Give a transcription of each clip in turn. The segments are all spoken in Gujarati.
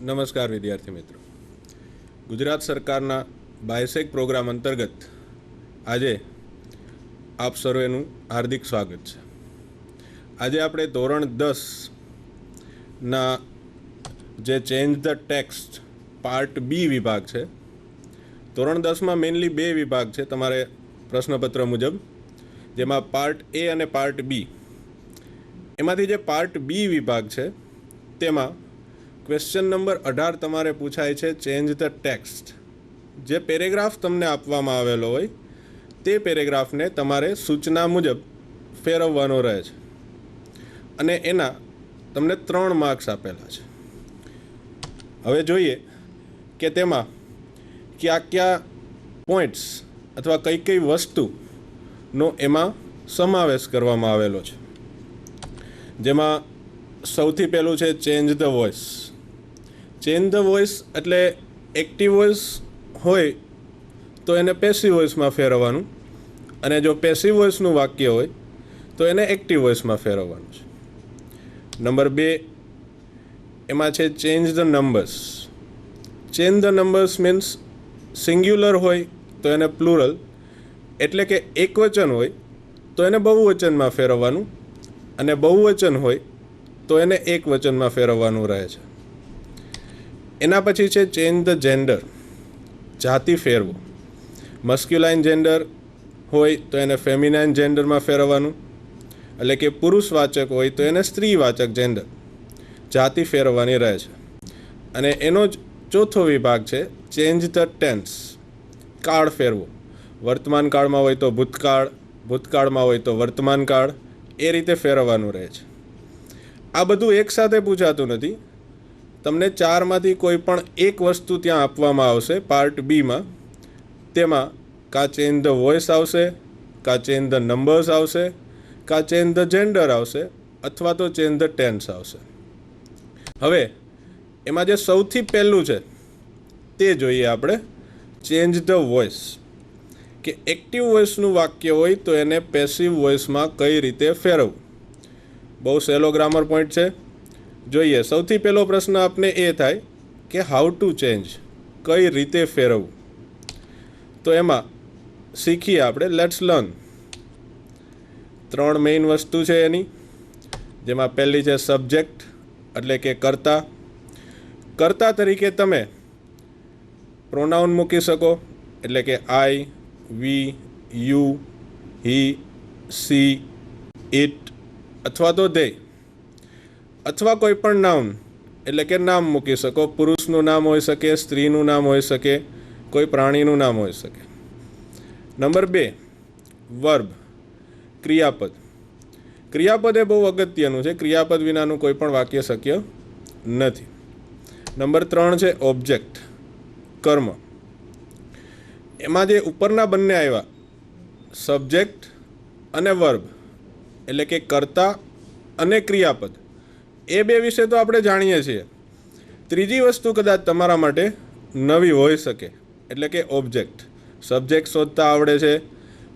નમસ્કાર વિદ્યાર્થી મિત્રો, ગુજરાત સરકારના બાયસેક પ્રોગ્રામ અંતર્ગત આજે આપ સર્વેનું હાર્દિક સ્વાગત છે. આજે આપણે ધોરણ 10ના જે change the text part B વિભાગ છે. ધોરણ 10માં મેઇનલી બે વિભાગ છે તમારે પ્રશ્નપત્ર મુજબ, જેમાં પાર્ટ એ અને પાર્ટ બી. એમાંથી જે પાર્ટ બી વિભાગ છે તેમાં ક્વેશ્ચન નંબર 18 તમારે પૂછાય છે ચેન્જ ધ ટેક્સ્ટ. જે પેરેગ્રાફ તમને આપવામાં આવેલો હોય તે પેરેગ્રાફને તમારે સૂચના મુજબ ફેરવવાનો રહે છે અને એના તમને 3 માર્ક્સ આપેલા છે. હવે જોઈએ કે તેમાં કયા પોઈન્ટ્સ અથવા કઈ વસ્તુનો એમાં સમાવેશ કરવામાં આવેલો છે. જેમાં સૌથી પહેલું છે change the voice. Change the voice એટલે એક્ટિવ વોઇસ હોય તો એને પેસિવ વોઇસમાં ફેરવવાનું, અને જો પેસિવ વોઇસનું વાક્ય હોય તો એને એક્ટિવ વોઇસમાં ફેરવવાનું છે. નંબર 2 એમાં છે change the numbers. Change the numbers means singular હોય તો એને પ્લુરલ, એટલે કે એકવચન હોય તો એને બહુવચનમાં ફેરવવાનું, અને બહુવચન હોય તો એને એક વચનમાં ફેરવવાનું રહે છે. એના પછી છે ચેન્જ ધ જેન્ડર, જાતિ ફેરવો. મસ્ક્યુલાઇન જેન્ડર હોય તો એને ફેમિનાઇન જેન્ડરમાં ફેરવવાનું, એટલે કે પુરુષવાચક હોય તો એને સ્ત્રીવાચક જેન્ડર, જાતિ ફેરવવાની રહે છે. અને એનો જ ચોથો વિભાગ છે ચેન્જ ધ ટેન્સ, કાળ ફેરવો. વર્તમાન કાળમાં હોય તો ભૂતકાળ, ભૂતકાળમાં હોય તો વર્તમાન કાળ, એ રીતે ફેરવવાનું રહે છે. આ બધું એકસાથે પૂછાતું નથી. તમને 4માંથી કોઈ પણ એક વસ્તુ ત્યાં આપવામાં આવશે પાર્ટ બીમાં. તેમાં કાં ચેન્જ ધ વોઇસ આવશે, કાં ચેન્જ ધ નંબર્સ આવશે, કાં ચેન્જ ધ જેન્ડર આવશે, અથવા તો ચેન્જ ધ ટેન્સ આવશે. હવે એમાં જે સૌથી પહેલું છે તે જોઈએ આપણે, ચેન્જ ધ વોઇસ. કે એક્ટિવ વોઇસનું વાક્ય હોય તો એને પેસિવ વોઇસમાં કઈ રીતે ફેરવવું. બહુ સહેલો ગ્રામર પોઈન્ટ છે. જોઈએ, સૌથી પહેલો પ્રશ્ન આપને એ થાય કે હાઉ ટુ ચેન્જ, કઈ રીતે ફેરવવું. તો એમાં શીખીએ આપણે, લેટ્સ લર્ન. 3 મેઇન વસ્તુ છે એની, જેમાં પહેલી છે સબ્જેક્ટ, એટલે કે કર્તા. કર્તા તરીકે તમે પ્રોનાઉન મૂકી શકો, એટલે કે આઈ, વી, યુ, હી, સી, ઇટ અથવા તો ધે. અથવા કોઈ પણ નાઉન, એટલે કે નામ મૂકી શકો. પુરુષનું નામ હોઈ શકે, સ્ત્રીનું નામ હોઈ શકે, કોઈ પ્રાણીનું નામ હોઈ શકે. નંબર 2 વર્બ, ક્રિયાપદ. ક્રિયાપદ એ બહુ અગત્યનું છે. ક્રિયાપદ વિનાનું કોઈ પણ વાક્ય શક્ય નથી. નંબર 3 છે ઓબ્જેક્ટ, કર્મ. એમાં જે ઉપરના બંને આવ્યા, સબ્જેક્ટ અને વર્બ, એટલે કે કર્તા અને ક્રિયાપદ, એ બે વિશે તો આપણે જાણીએ છીએ. ત્રીજી વસ્તુ કદાચ તમારા માટે નવી હોઈ શકે, એટલે કે ઓબ્જેક્ટ. સબ્જેક્ટ શોધતા આવડે છે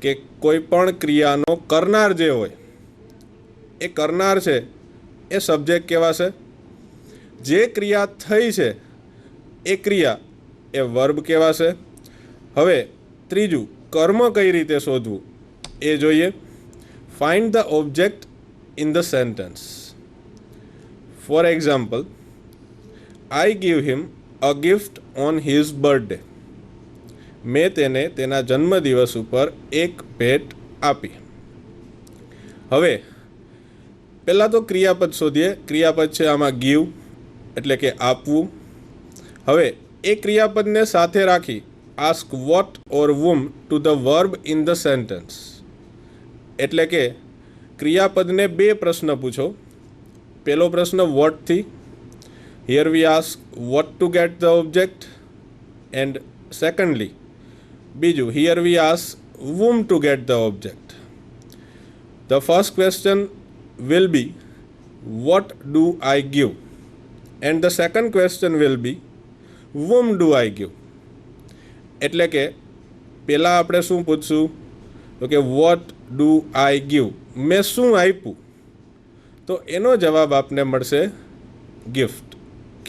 કે કોઈ પણ ક્રિયાનો કરનાર જે હોય એ કરનાર છે એ સબ્જેક્ટ કહેવાશે. જે ક્રિયા થઈ છે એ ક્રિયા એ વર્બ કહેવાશે. હવે ત્રીજું, કર્મ કઈ રીતે શોધવું એ જોઈએ. Find the object in the sentence. For example, I give him a gift on his birthday. મેં તેને તેના જન્મદિવસ ઉપર એક ભેટ આપી. હવે પહેલાં તો ક્રિયાપદ શોધીએ. ક્રિયાપદ છે આમાં ગીવ, એટલે કે આપવું. હવે એ ક્રિયાપદને સાથે રાખી ask what or whom to the verb in the sentence. એટલે કે ક્રિયાપદને 2 પ્રશ્ન પૂછો. પહેલો પ્રશ્ન વોટથી, here we ask what to get the object. And secondly બીજું, here we ask whom to get the object. The first question will be what do I give, and the second question will be whom do I give. એટલે કે પહેલાં આપણે શું પૂછશું, તો કે what do I give, મેં શું આપ્યું. તો એનો જવાબ આપને મળશે ગિફ્ટ,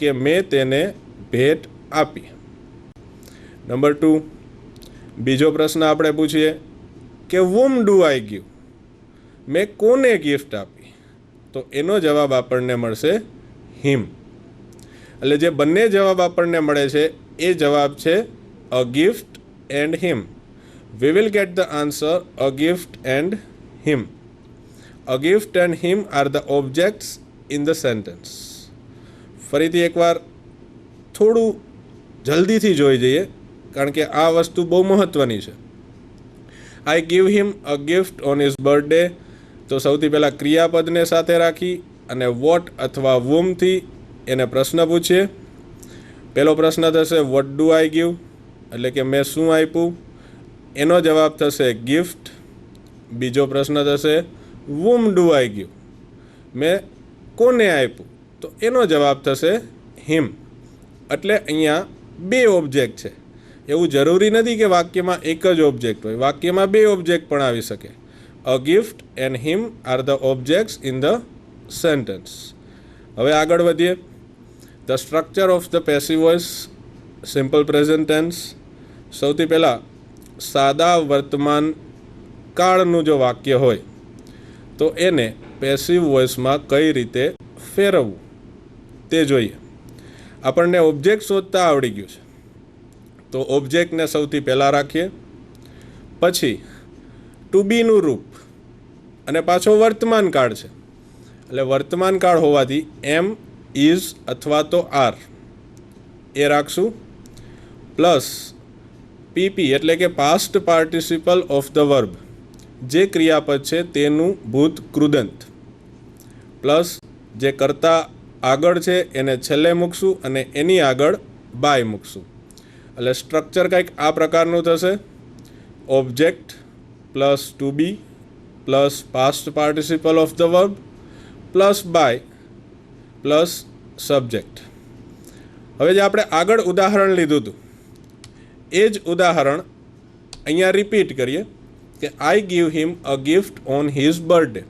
કે મેં તેને ભેટ આપી. નંબર 2, બીજો પ્રશ્ન આપણે પૂછીએ કે whom do I give, મેં કોને ગિફ્ટ આપી? તો એનો જવાબ આપણને મળશે him. એટલે જે બંને જવાબ આપણને મળે છે એ જવાબ છે a gift and him. We will get the answer a gift and him. A gift and him are the objects in the sentence. ફરીથી એકવાર થોડું જલ્દીથી જોઈ જઈએ કારણ કે આ વસ્તુ બહુ મહત્ત્વની છે. I give him a gift on his birthday. તો સૌથી પહેલાં ક્રિયાપદને સાથે રાખી અને વોટ અથવા whomથી એને પ્રશ્ન પૂછીએ. પહેલો પ્રશ્ન થશે વોટ ડુ આઈ ગીવ, એટલે કે મેં શું આપ્યું? એનો જવાબ થશે ગિફ્ટ. બીજો પ્રશ્ન થશે whom do I give, મેં કોને આપ્યું? તો એનો જવાબ થશે him. એટલે અહીંયા બે ઓબ્જેક્ટ છે. એવું જરૂરી નથી કે વાક્યમાં એક જ ઓબ્જેક્ટ હોય, વાક્યમાં બે ઓબ્જેક્ટ પણ આવી શકે. A gift and him are the objects in the sentence. હવે આગળ વધીએ. The structure of the passive voice, simple present tense. સૌથી પહેલાં સાદા વર્તમાન કાળનું જો વાક્ય હોય તો એને પેસિવ વોઇસમાં કઈ રીતે ફેરવવું તે જોઈએ. આપણને ઓબ્જેક્ટ શોધતા આવડી ગયું છે તો ઓબ્જેક્ટને સૌથી પહેલાં રાખીએ, પછી ટુ બીનું રૂપ અને પાછો વર્તમાન કાળ છે એટલે વર્તમાન કાળ હોવાથી એમ, ઇઝ અથવા તો આર એ રાખશું, પ્લસ પીપી એટલે કે past participle of the verb, જે ક્રિયાપદ છે તેનું ભૂત કૃદંત, પ્લસ જે કરતા આગળ છે એને છેલ્લે મૂકશું અને એની આગળ બાય મૂકશું. એટલે સ્ટ્રક્ચર કંઈક આ પ્રકારનું થશે. Object plus to be plus past participle of the verb plus by plus subject. હવે જે આપણે આગળ ઉદાહરણ લીધું હતું એ જ ઉદાહરણ અહીંયા રિપીટ કરીએ કે આઈ give him a gift on his birthday.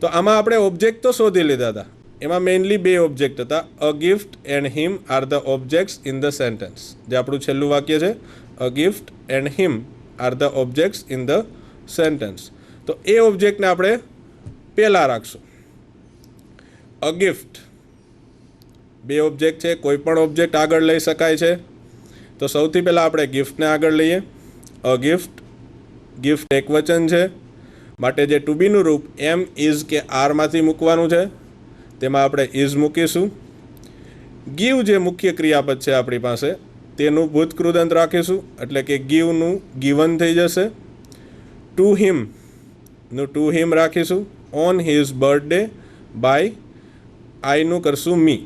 તો આમાં આપણે ઓબ્જેક્ટ તો શોધી લીધા હતા, એમાં મેઇનલી બે ઓબ્જેક્ટ હતા. અ gift and him are the objects in the sentence. જે આપણું છેલ્લું વાક્ય છે, અ gift and him are the objects in the sentence. તો એ ઓબ્જેક્ટને આપણે પહેલાં રાખશું. અ ગિફ્ટ, બે ઓબ્જેક્ટ છે, કોઈ પણ ઓબ્જેક્ટ આગળ લઈ શકાય છે. તો સૌથી પહેલાં આપણે ગિફ્ટને આગળ લઈએ. અ ગિફ્ટ, ગિફ્ટ એકવચન છે માટે જે ટુ બીનું રૂપ એમ, ઇઝ કે આરમાંથી મૂકવાનું છે તેમાં આપણે ઇઝ મૂકીશું. ગીવ જે મુખ્ય ક્રિયાપદ છે આપણી પાસે તેનું ભૂતકૃદંત રાખીશું એટલે કે ગીવનું ગીવન થઈ જશે. ટુ હિમનું ટુ હિમ રાખીશું. ઓન હિઝ બર્થડે બાય આઈનું કરશું મી.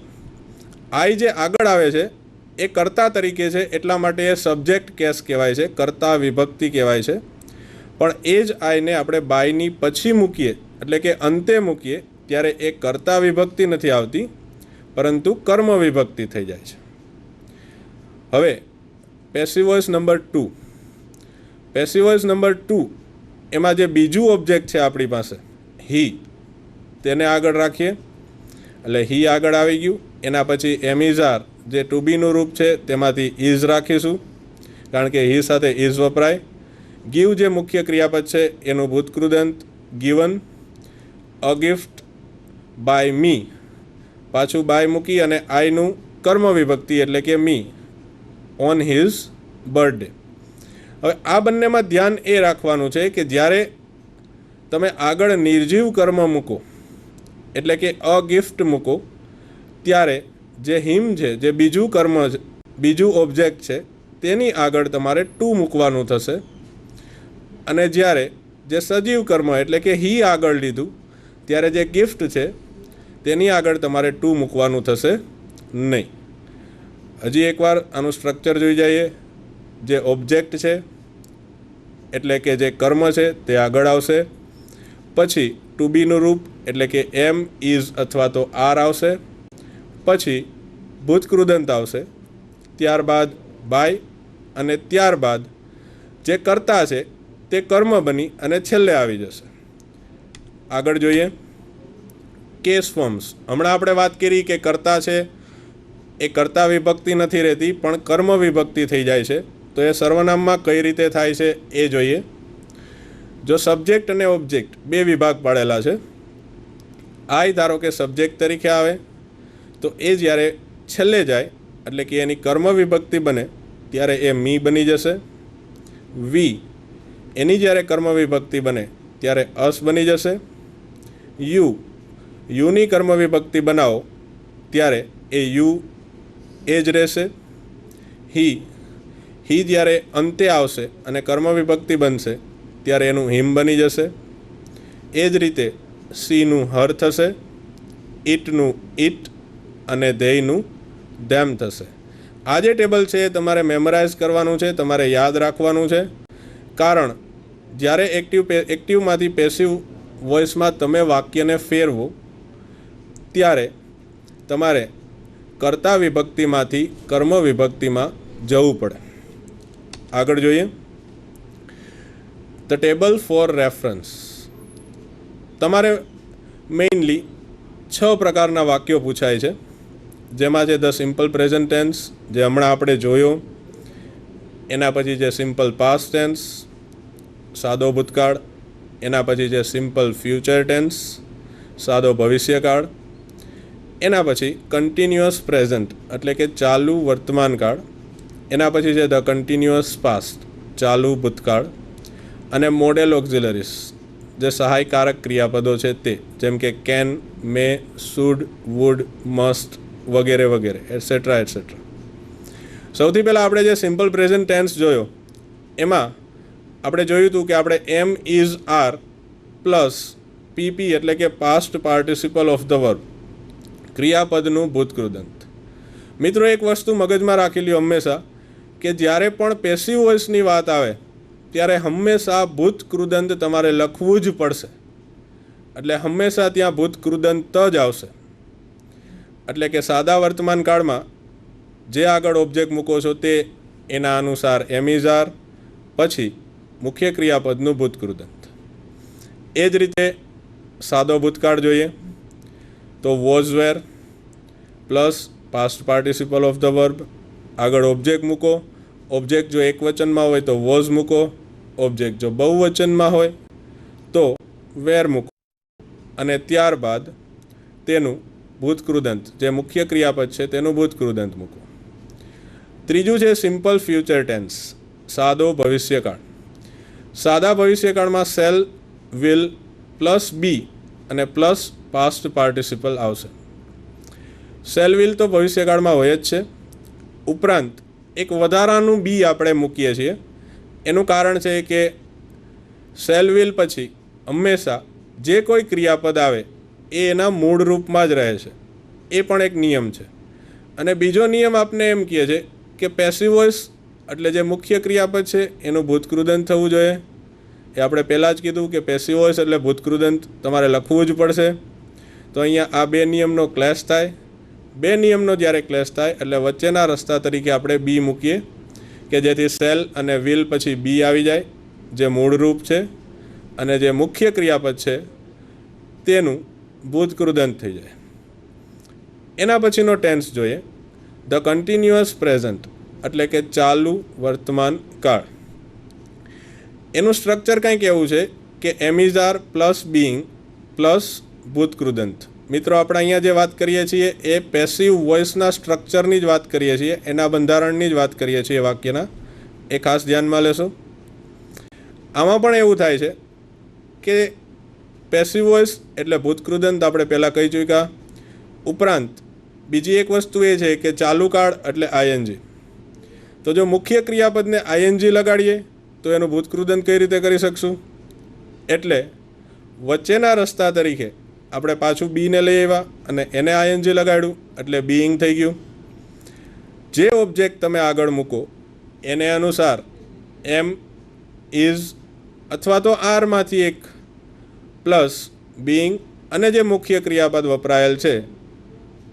આઈ જે આગળ આવે છે એ કર્તા તરીકે છે એટલા માટે એ સબ્જેક્ટ કેસ કહેવાય છે, કર્તા વિભક્તિ કહેવાય છે. પણ એ જ આઈને આપણે બાયની પછી મૂકીએ એટલે કે અંતે મૂકીએ ત્યારે એ કર્તા વિભક્તિ નથી આવતી પરંતુ કર્મ વિભક્તિ થઈ જાય છે. હવે passive voice number 2. Passive voice number 2 એમાં જે બીજું ઓબ્જેક્ટ છે આપણી પાસે હી, તેને આગળ રાખીએ એટલે હી આગળ આવી ગયું. એના પછી એમ ઇઝ આર જે ટુ બીનું રૂપ છે તેમાંથી ઇઝ રાખીશું કારણ કે હી સાથે ઇઝ વપરાય. ગીવ જે મુખ્ય ક્રિયાપદ છે એનું ભૂતકૃદંત given. A gift by me, પાછું બાય મૂકી અને આઈનું કર્મ વિભક્તિ એટલે કે મી, ઓન હિઝ બર્થડે. હવે આ બંનેમાં ધ્યાન એ રાખવાનું છે કે જ્યારે તમે આગળ નિર્જીવ કર્મ મૂકો એટલે કે અ ગિફ્ટ મૂકો ત્યારે જે હિમ છે, જે બીજું કર્મ છે, બીજું ઓબ્જેક્ટ છે તેની આગળ તમારે ટુ મૂકવાનું થશે. અને જ્યારે જે સજીવ કર્મ એટલે કે હી આગળ લીધું ત્યારે જે ગિફ્ટ છે તેની આગળ તમારે ટુ મૂકવાનું થશે નહીં. હજી એકવાર આનું સ્ટ્રક્ચર જોઈ જઈએ. જે ઓબ્જેક્ટ છે એટલે કે જે કર્મ છે તે આગળ આવશે, પછી ટુ બીનું રૂપ એટલે કે એમ, ઇઝ અથવા તો આર આવશે, પછી ભૂતકૃદંત આવશે, ત્યારબાદ બાય અને ત્યારબાદ જે કર્તા છે તે કર્મ બની અને છેલ્લે આવી જશે. આગળ જોઈએ કેસ ફોર્મ્સ. હમણાં આપણે વાત કરી કે કર્તા છે એ કર્તા વિભક્તિ નથી રહેતી પણ કર્મ વિભક્તિ થઈ જાય છે. તો એ સર્વનામમાં કઈ રીતે થાય છે એ જોઈએ. જો સબ્જેક્ટ અને ઓબ્જેક્ટ બે વિભાગ પાડેલા છે, આઈ ધારો કે સબ્જેક્ટ તરીકે આવે તો એ જ્યારે છેલ્લે જાય એટલે કે એની કર્મ વિભક્તિ બને ત્યારે એ મી બની જશે. વી એની જ્યારે કર્મ વિભક્તિ બને ત્યારે અસ બની જશે. યુની કર્મ વિભક્તિ બનાવો ત્યારે એ યુ એ જ રહેશે. હી જ્યારે અંતે આવશે અને કર્મ વિભક્તિ બનશે ત્યારે એનું હિમ બની જશે. એ જ રીતે સીનું હર થશે, ઈટનું ઈટ અને ધેયનું ધેમ થશે. આ જે ટેબલ છે એ તમારે મેમરાઇઝ કરવાનું છે, તમારે યાદ રાખવાનું છે. કારણ જ્યારે એક્ટિવમાંથી પેસિવ વોઇસમાં તમે વાક્યને ફેરવો ત્યારે તમારે કર્તા વિભક્તિમાંથી કર્મ વિભક્તિમાં જવું પડે. આગળ જોઈએ. The table for reference. તમારે મેઇનલી 6 પ્રકારના વાક્યો પૂછાય છે, જેમાં છે ધ સિમ્પલ પ્રેઝન્ટ ટેન્સ જે હમણાં આપણે જોયો, એના પછી છે સિમ્પલ પાસ્ટ ટેન્સ સાદો ભૂતકાળ, એના પછી છે સિમ્પલ ફ્યુચર ટેન્સ સાદો ભવિષ્યકાળ, એના પછી કન્ટિન્યુઅસ પ્રેઝન્ટ એટલે કે ચાલુ વર્તમાનકાળ, એના પછી છે ધ કન્ટિન્યુઅસ પાસ્ટ ચાલુ ભૂતકાળ, અને મોડેલ ઓક્ઝિલરીસ જે સહાયકારક ક્રિયાપદો છે તે, જેમ કે can, may, should, would, must વગેરે વગેરે એટસેટ્રા એટસેટ્રા. સૌથી પહેલાં આપણે જે સિમ્પલ પ્રેઝન્ટ ટેન્સ જોયો એમાં આપણે જોયું હતું કે આપણે am is are plus PP એટલે કે past participle of the verb ક્રિયાપદનું ભૂતકૃદંત. મિત્રો એક વસ્તુ મગજમાં રાખી લ્યો હંમેશા કે જ્યારે પણ પેસિવ વોઇસની વાત આવે ત્યારે હંમેશા ભૂતકૃદંત તમારે લખવું જ પડશે. એટલે હંમેશા ત્યાં ભૂતકૃદંત જ આવશે. એટલે કે સાદા વર્તમાન કાળમાં જે આગળ ઓબ્જેક્ટ મૂકો છો તે એના અનુસાર એમ ઇઝ આર, પછી મુખ્ય ક્રિયાપદનું ભૂતકૃદંત. એ જ રીતે સાદો ભૂતકાળ જોઈએ તો was were plus past participle of the verb, આગળ ઓબ્જેક્ટ મૂકો. ઓબ્જેક્ટ જો એક વચનમાં હોય તો વોઝ મૂકો, ઓબ્જેક્ટ જો બહુવચનમાં હોય તો વેર મૂકો, અને ત્યારબાદ તેનું ભૂતકૃદંત જે મુખ્ય ક્રિયાપદ છે તેનું ભૂતકૃદંત મૂકો. ત્રીજું છે સિમ્પલ ફ્યુચર ટેન્સ સાદો ભવિષ્યકાળ. સાદા ભવિષ્યકાળમાં શેલ, વિલ પ્લસ બી અને પ્લસ પાસ્ટ પાર્ટિસિપલ આવશે. શેલ વિલ તો ભવિષ્યકાળમાં હોય જ છે, ઉપરાંત એક વધારાનું બી આપણે મૂકીએ છીએ. એનું કારણ છે કે શેલ વિલ પછી હંમેશા જે કોઈ ક્રિયાપદ આવે એ એના મૂળ રૂપમાં જ રહે છે. એ પણ એક નિયમ છે. અને બીજો નિયમ આપને એમ કહે છે કે પેસિવ વોઇસ એટલે જે મુખ્ય ક્રિયાપદ છે એનું ભૂતકૃદંત થવું જોઈએ. એ આપણે પહેલાં જ કીધું કે પેસિવ વોઇસ એટલે ભૂતકૃદંત તમારે લખવું જ પડશે. તો અહીંયા આ બે નિયમનો ક્લેશ થાય. બે નિયમનો જ્યારે ક્લેશ થાય એટલે વચ્ચેના રસ્તા તરીકે આપણે બી મૂકીએ કે જેથી શેલ અને વિલ પછી બી આવી જાય જે મૂળ રૂપ છે, અને જે મુખ્ય ક્રિયાપદ છે તેનું ભૂતકૃદંત થઈ જાય. એના પછીનો ટેન્સ જોઈએ ધ કન્ટિન્યુઅસ પ્રેઝન્ટ એટલે કે ચાલુ વર્તમાન કાળ. એનું સ્ટ્રક્ચર કંઈક એવું છે કે am is are plus being plus ભૂતકૃદંત. મિત્રો આપણે અહીંયા જે વાત કરીએ છીએ એ પેસિવ વોઇસના સ્ટ્રક્ચરની જ વાત કરીએ છીએ, એના બંધારણની જ વાત કરીએ છીએ વાક્યના. એ ખાસ ધ્યાનમાં લેશો. આમાં પણ એવું થાય છે કે પેસિવ વોઇસ એટલે ભૂતકૃદંત આપણે પહેલાં કહી ચૂક્યા. ઉપરાંત બીજી એક વસ્તુ એ છે કે ચાલુ કાળ એટલે આઈએનજી. તો જો મુખ્ય ક્રિયાપદને આઈએનજી લગાડીએ તો એનું ભૂતકૃદંત કઈ રીતે કરી શકશું? એટલે વચ્ચેના રસ્તા તરીકે આપણે પાછું બીને લઈ આવ્યા અને એને આઈએનજી લગાડ્યું એટલે બીઈંગ થઈ ગયું. જે ઓબ્જેક્ટ તમે આગળ મૂકો એને અનુસાર એમ, ઇઝ અથવા તો આરમાંથી એક પ્લસ બીઈંગ અને જે મુખ્ય ક્રિયાપદ વપરાયેલ છે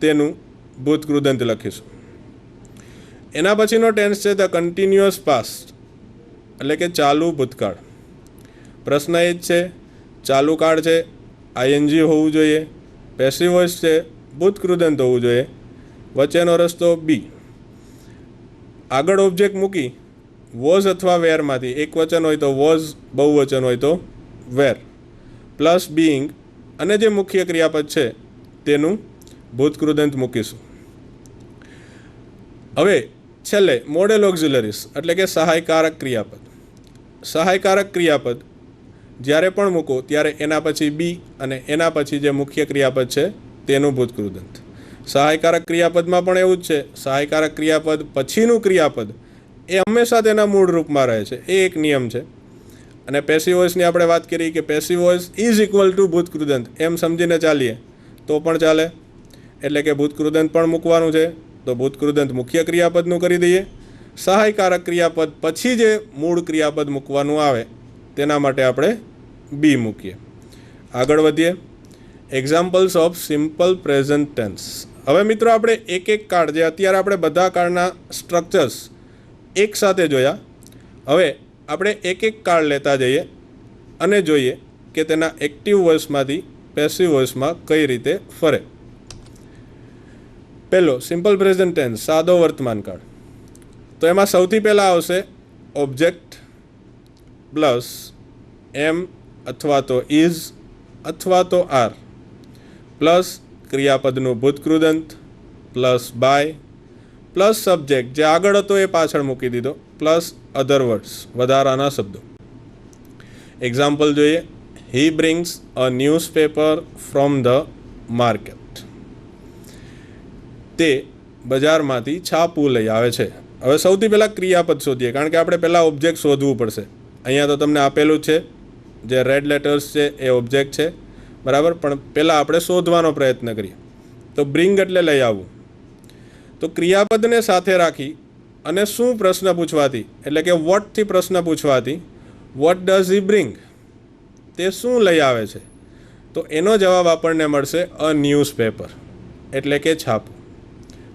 તેનું ભૂતકૃદંત લખીશું. એના પછીનો ટેન્સ છે ધ કન્ટિન્યુઅસ પાસ્ટ એટલે કે ચાલુ ભૂતકાળ. પ્રશ્ન એ જ છે, ચાલુ કાળ છે આઈએનજી હોવું જોઈએ, પેસિવ વોઇસ છે ભૂતકૃદંત હોવું જોઈએ. વચ્ચેનો રસ્તો બી. આગળ ઓબ્જેક્ટ મૂકી વોઝ અથવા વેરમાંથી, એક વચન હોય તો વોઝ, બહુવચન હોય તો વેર, પ્લસ બીઇંગ અને જે મુખ્ય ક્રિયાપદ છે તેનું ભૂતકૃદંત મૂકીશું. હવે છેલ્લે મોડેલ ઓક્ઝિલરીઝ એટલે કે સહાયકારક ક્રિયાપદ. સહાયકારક ક્રિયાપદ જ્યારે પણ મૂકો ત્યારે એના પછી બી અને એના પછી જે મુખ્ય ક્રિયાપદ છે તેનું ભૂતકૃદંત. સહાયકારક ક્રિયાપદમાં પણ એવું જ છે. સહાયકારક ક્રિયાપદ પછીનું ક્રિયાપદ એ હંમેશા તેના મૂળ રૂપમાં રહે છે, એ એક નિયમ છે. અને પેસિવ વોઇસની આપણે વાત કરી કે passive voice is equal to ભૂતકૃદંત, એમ સમજીને ચાલીએ તો પણ ચાલે. એટલે કે ભૂતકૃદંત પણ મૂકવાનું છે તો ભૂતકૃદંત મુખ્ય ક્રિયાપદનું કરી દઈએ. સહાયકારક ક્રિયાપદ પછી જે મૂળ ક્રિયાપદ મૂકવાનું આવે તેના માટે આપણે બી મૂકીએ. આગળ વધીએ. Examples of simple present tense. હવે મિત્રો આપણે એક એક કાર્ડ, જે અત્યારે આપણે બધા કાર્ડના સ્ટ્રક્ચર્સ એક સાથે જોયા, હવે આપણે એક એક કાર્ડ લેતા જઈએ અને જોઈએ કે તેના એક્ટિવ વોઇસમાંથી પેસિવ વોઇસમાં કઈ રીતે ફરે. પહેલો સિમ્પલ પ્રેઝન્ટ ટેન્સ, સાદો વર્તમાન કાળ. તો એમાં સૌથી પહેલાં આવશે ઓબ્જેક્ટ પ્લસ એમ અથવા તો ઇઝ અથવા તો આર પ્લસ ક્રિયાપદનું ભૂતકૃદંત પ્લસ બાય પ્લસ સબ્જેક્ટ, જે આગળ હતો એ પાછળ મૂકી દીધો, પ્લસ અધર વર્ડ્સ, વધારાના શબ્દો. એક્ઝામ્પલ જોઈએ. He brings a newspaper from the market. તે બજારમાંથી છાપું લઈ આવે છે. હવે સૌથી પહેલાં ક્રિયાપદ શોધીએ, કારણ કે આપણે પહેલાં ઓબ્જેક્ટ શોધવું પડશે. અહીંયા તો તમને આપેલું છે, જે રેડ લેટર્સ છે એ ઓબ્જેક્ટ છે, બરાબર, પણ પહેલાં આપણે શોધવાનો પ્રયત્ન કરીએ. તો બ્રિંગ એટલે લઈ આવવું. તો ક્રિયાપદને સાથે રાખી અને શું પ્રશ્ન પૂછવાથી, એટલે કે વોટથી પ્રશ્ન પૂછવાથી વોટ ડઝ હી બ્રિંગ, તે શું લઈ આવે છે, તો એનો જવાબ આપણને મળશે અ ન્યૂઝપેપર, એટલે કે છાપું.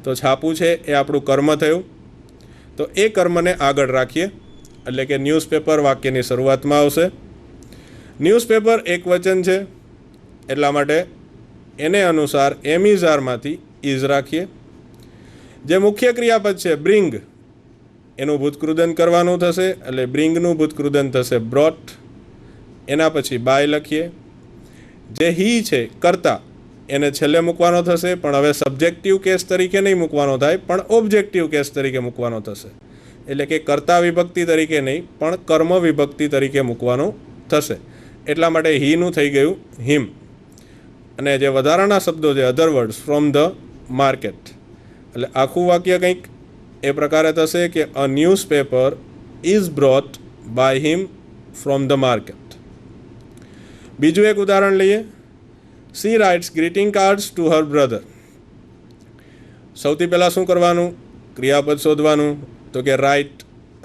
તો છાપું છે એ આપણું કર્મ થયું. તો એ કર્મને આગળ રાખીએ એટલે કે ન્યૂઝપેપર વાક્યની શરૂઆતમાં આવશે. ન્યૂઝપેપર એક વચન છે એટલા માટે એને અનુસાર એમિઝારમાંથી ઇઝ રાખીએ. જે મુખ્ય ક્રિયાપદ છે બ્રિંગ, એનું ભૂતકૃદંત કરવાનું થશે એટલે બ્રિંગનું ભૂતકૃદંત થશે બ્રોટ. એના પછી બાય લખીએ. જે હી છે કર્તા, એને છેલ્લે મૂકવાનો થશે, પણ હવે સબ્જેક્ટિવ કેસ તરીકે નહીં મૂકવાનો થાય, પણ ઓબ્જેક્ટિવ કેસ તરીકે મૂકવાનો થશે. એટલે કે કર્તા વિભક્તિ તરીકે નહીં, પણ કર્મ વિભક્તિ તરીકે મૂકવાનું થશે. એટલા માટે હીનું થઈ ગયું હિમ. અને જે વધારાના શબ્દો છે other words from the market, એટલે આખું વાક્ય કંઈક એ પ્રકારે થશે કે a newspaper is brought by him from the market. બીજું એક ઉદાહરણ લઈએ. She writes greeting cards to her brother. સૌથી પહેલાં શું કરવાનું? ક્રિયાપદ શોધવાનું. તો કે રાઇટ.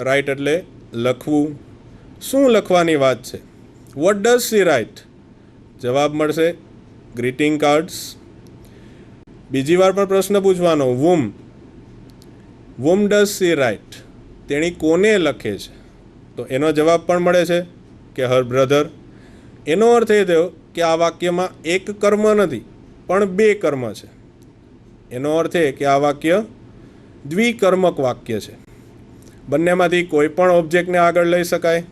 રાઇટ એટલે લખવું. શું લખવાની વાત છે? What does she write? જવાબ મળશે ગ્રીટિંગ કાર્ડ્સ. બીજી વાર પણ પ્રશ્ન પૂછવાનો, whom. Whom does she write? તેણી કોને લખે છે? તો એનો જવાબ પણ મળે છે કે હર બ્રધર. એનો અર્થ એ થયો કે આ વાક્યમાં એક કર્મ નથી પણ બે કર્મ છે. એનો અર્થ એ કે આ વાક્ય દ્વિકર્મક વાક્ય છે. બંનેમાંથી કોઈ પણ ઓબ્જેક્ટને આગળ લઈ શકાય.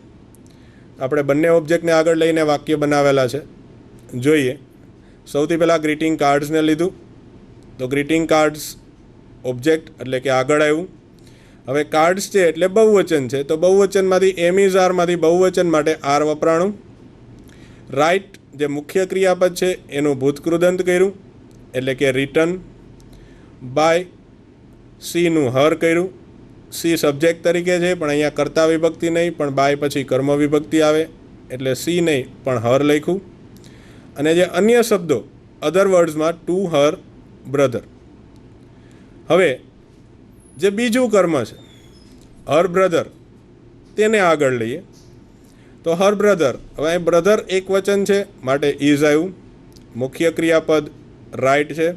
આપણે બંને ઓબ્જેક્ટને આગળ લઈને વાક્ય બનાવેલા છે. જોઈએ. સૌથી પહેલાં ગ્રીટિંગ કાર્ડ્સને લીધું. તો ગ્રીટિંગ કાર્ડ્સ ઓબ્જેક્ટ એટલે કે આગળ આવ્યું. હવે કાર્ડ્સ છે એટલે બહુવચન છે, તો બહુવચનમાંથી એમ ઇઝ આરમાંથી બહુવચન માટે આર વપરાણું. રાઇટ જે મુખ્ય ક્રિયાપદ છે એનું ભૂતકૃદંત કર્યું એટલે કે રિટન. બાય સીનું હર કર્યું. સી સબ્જેક્ટ તરીકે છે પણ અહીંયા કર્તા વિભક્તિ નહીં, પણ બાય પછી કર્મ વિભક્તિ આવે એટલે સી નહીં પણ હર લખ્યું. અને જે અન્ય શબ્દો અધર વર્ડ્સમાં ટુ હર બ્રધર. હવે જે બીજું કર્મ છે હર બ્રધર, તેને આગળ લઈએ. તો હર બ્રધર, હવે અહીં બ્રધર એક વચન છે માટે ઇઝ આવ્યું. મુખ્ય ક્રિયાપદ રાઇટ છે,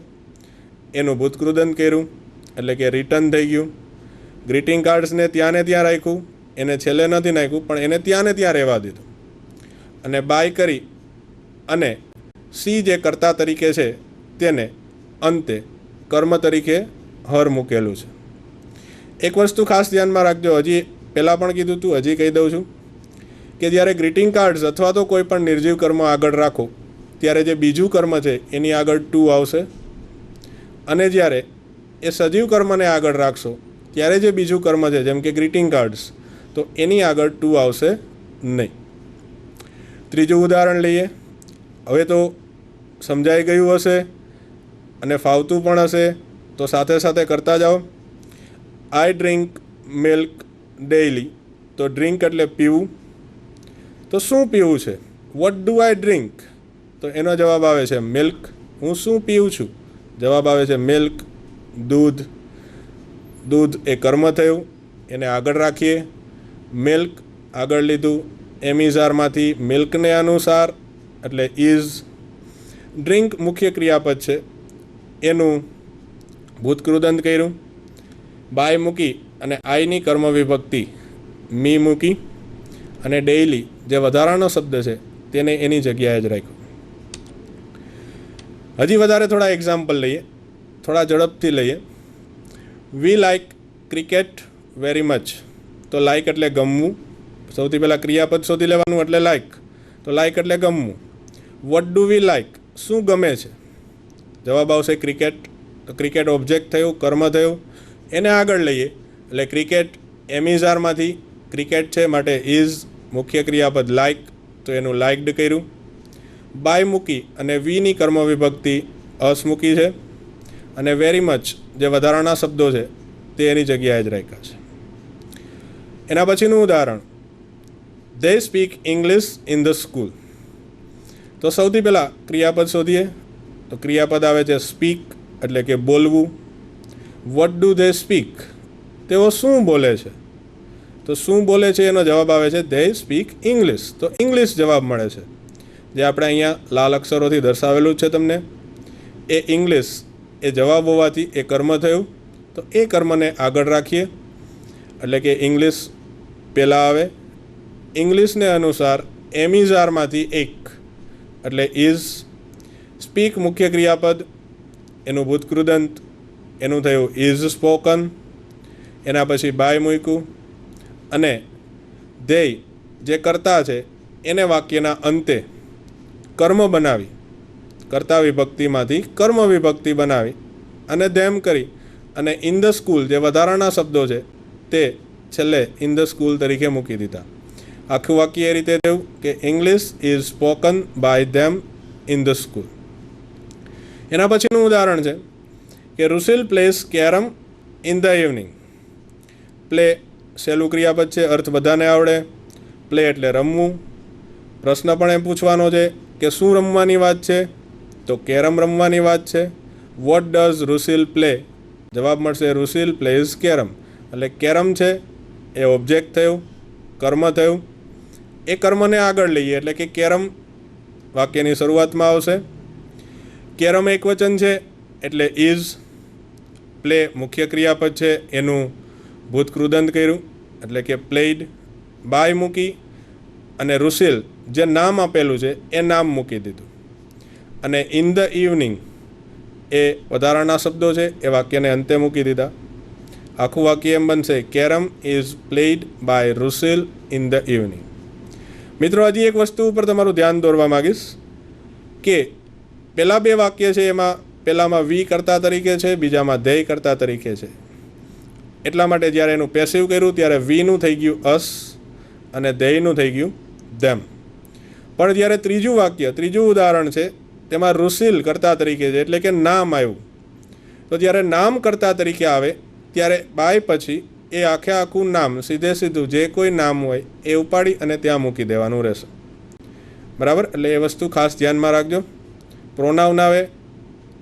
એનું ભૂતકૃદંત કર્યું એટલે કે રિટર્ન થઈ ગયું. ગ્રીટિંગ કાર્ડ્સને ત્યાં ને ત્યાં રાખ્યું, એને છેલ્લે નથી નાખ્યું પણ એને ત્યાં ને ત્યાં રહેવા દીધું. અને બાય કરી અને સી જે કર્તા તરીકે છે તેને અંતે કર્મ તરીકે હર મૂકેલું છે. એક વસ્તુ ખાસ ધ્યાનમાં રાખજો, હજી પહેલાં પણ કીધું હતું, હજી કહી દઉં છું કે જ્યારે ગ્રીટિંગ કાર્ડ્સ અથવા તો કોઈ પણ નિર્જીવ કર્મ આગળ રાખો ત્યારે જે બીજું કર્મ છે એની આગળ ટુ આવશે, અને જ્યારે એ સજીવ કર્મને આગળ રાખશો ત્યારે જે બીજું કર્મ છે જેમ કે ગ્રીટિંગ કાર્ડ્સ, તો એની આગળ ટુ આવશે નહીં. ત્રીજું ઉદાહરણ લઈએ. હવે તો સમજાઈ ગયું હશે અને ફાવતું પણ હશે, તો સાથે સાથે કરતા જાઓ. આઈ ડ્રિંક મિલ્ક ડેઇલી. તો ડ્રિંક એટલે પીવું. તો શું પીવું છે? What do I drink? તો એનો જવાબ આવે છે મિલ્ક. હું શું પીવું છું? જવાબ આવે છે મિલ્ક, દૂધ. દૂધ એ કર્મ થયું, એને આગળ રાખીએ. મિલ્ક આગળ લીધું, એમિઝારમાંથી મિલ્કને અનુસાર એટલે ઇઝ. ડ્રિંક મુખ્ય ક્રિયાપદ છે, એનું ભૂતકૃદંત કર્યું. બાય મૂકી અને આઈની કર્મ વિભક્તિ મી મૂકી, અને ડેઇલી જે વધારાનો શબ્દ છે તેને એની જગ્યાએ જ રાખ્યો. હજી વધારે થોડા એક્ઝામ્પલ લઈએ, થોડા ઝડપથી લઈએ. વી લાઇક ક્રિકેટ વેરી મચ. તો લાઇક એટલે ગમવું. સૌથી પહેલાં ક્રિયાપદ શોધી લેવાનું એટલે લાઇક. તો લાઇક એટલે ગમવું. What do we like? શું ગમે છે? જવાબ આવશે ક્રિકેટ. તો ક્રિકેટ ઓબ્જેક્ટ થયું, કર્મ થયું. એને આગળ લઈએ એટલે ક્રિકેટ એમિઝારમાંથી ક્રિકેટ છે માટે ઇઝ મુખ્ય ક્રિયાપદ લાઇક, તો એનું લાઇકડ કર્યું. બાય મૂકી અને વીની કર્મ વિભક્તિ અસ મૂકી છે, અને વેરી મચ જે વધારાના શબ્દો છે તે એની જગ્યાએ જ રાખ્યા છે. એના પછીનું ઉદાહરણ, they speak English in the school. તો સૌથી પહેલાં ક્રિયાપદ શોધીએ. તો ક્રિયાપદ આવે છે સ્પીક એટલે કે બોલવું. What do they speak? તેઓ શું બોલે છે? તો શું બોલે છે એનો જવાબ આવે છે ધે સ્પીક ઇંગ્લિશ. તો ઇંગ્લિશ જવાબ મળે છે, જે આપણે અહીંયા લાલ અક્ષરોથી દર્શાવેલું છે તમને. એ ઇંગ્લિશ એ જવાબ હોવાથી એ કર્મ થયું, તો એ કર્મને આગળ રાખીએ એટલે કે ઇંગ્લિશ પહેલાં આવે. ઇંગ્લિશને અનુસાર એમિઝારમાંથી એક એટલે ઇઝ. સ્પીક મુખ્ય ક્રિયાપદ, એનું ભૂતકૃદંત, એનું થયું ઇઝ સ્પોકન. એના પછી બાય મૂક્યું, અને ધેય જે કર્તા છે એને વાક્યના અંતે કર્મ બનાવી, કર્તા વિભક્તિમાંથી કર્મ વિભક્તિ બનાવી અને ધેમ કરી અને ઇન ધ સ્કૂલ જે વધારાના શબ્દો છે તે છેલ્લે ઇન ધ સ્કૂલ તરીકે મૂકી દીધા. આખું વાક્ય એ રીતે થયું કે English is spoken by them in the school. એના પછીનું ઉદાહરણ છે કે Rushil plays carrom in the evening. Play સહેલું ક્રિયાપદ છે, અર્થ બધાને આવડે. પ્લે એટલે રમવું. પ્રશ્ન પણ એમ પૂછવાનો છે કે શું રમવાની વાત છે? તો કેરમ રમવાની વાત છે. What does રુસિલ play? જવાબ મળશે રુસિલ પ્લેઝ કેરમ. એટલે કેરમ છે એ ઓબ્જેક્ટ થયું, કર્મ થયું. એ કર્મને આગળ લઈએ એટલે કે કેરમ વાક્યની શરૂઆતમાં આવશે. કેરમ એક વચન છે એટલે ઇઝ. પ્લે મુખ્ય ક્રિયાપદ છે, એનું ભૂતકૃદંત કર્યું એટલે કે પ્લેઇડ. બાય મૂકી અને રુસિલ જે નામ આપેલું છે એ નામ મૂકી દીધું. અને ઇન ધ ઇવનિંગ એ વધારાના શબ્દો છે એ વાક્યને અંતે મૂકી દીધા. આખું વાક્ય એમ બનશે carrom is played by Rushil in the evening. મિત્રો, હજી એક વસ્તુ ઉપર તમારું ધ્યાન દોરવા માગીશ કે પહેલાં બે વાક્ય છે એમાં પહેલાંમાં વી કર્તા તરીકે છે, બીજામાં ધેય કર્તા તરીકે છે. એટલા માટે જ્યારે એનું પેસિવ કર્યું ત્યારે વીનું થઈ ગયું અસ અને ધેયનું થઈ ગયું ધેમ. પણ જ્યારે ત્રીજું વાક્ય, ત્રીજું ઉદાહરણ છે તેમાં રુસિલ કર્તા તરીકે છે એટલે કે નામ આવ્યું. તો જ્યારે નામ કર્તા તરીકે આવે ત્યારે બાય પછી એ આખે આખું નામ સીધે સીધું જે કોઈ નામ હોય એ ઉપાડી અને ત્યાં મૂકી દેવાનું રહેશે. બરાબર? એટલે એ વસ્તુ ખાસ ધ્યાનમાં રાખજો. પ્રોનાઉન આવે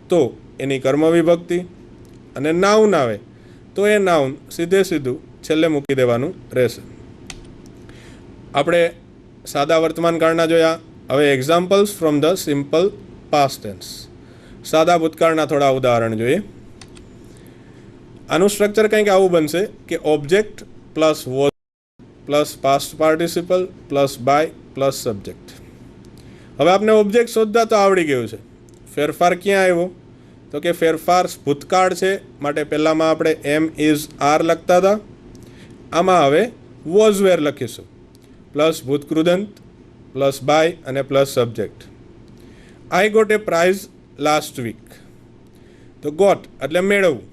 તો એની કર્મ વિભક્તિ, અને નાઉન આવે તો એ નાઉન સીધે સીધું છેલ્લે મૂકી દેવાનું રહેશે. આપણે સાદા વર્તમાન કાળના જોયા. હવે examples from the simple past tense. સાદા ભૂતકાળના થોડા ઉદાહરણ જોઈએ. આનું સ્ટ્રક્ચર કંઈક આવું બનશે કે object plus was plus past participle plus by plus subject. હવે આપણે ઓબ્જેક્ટ શોધતા તો આવડી ગયું છે. ફેરફાર ક્યાં આવ્યો? તો કે ફેરફાર ભૂતકાળ છે માટે પહેલાંમાં આપણે એમ ઇઝ આર લખતા હતા, આમાં હવે વોઝ વેર લખીશું, પ્લસ ભૂતકૃદંત પ્લસ બાય અને plus subject. I got a prize last week. તો ગોટ એટલે મેળવવું,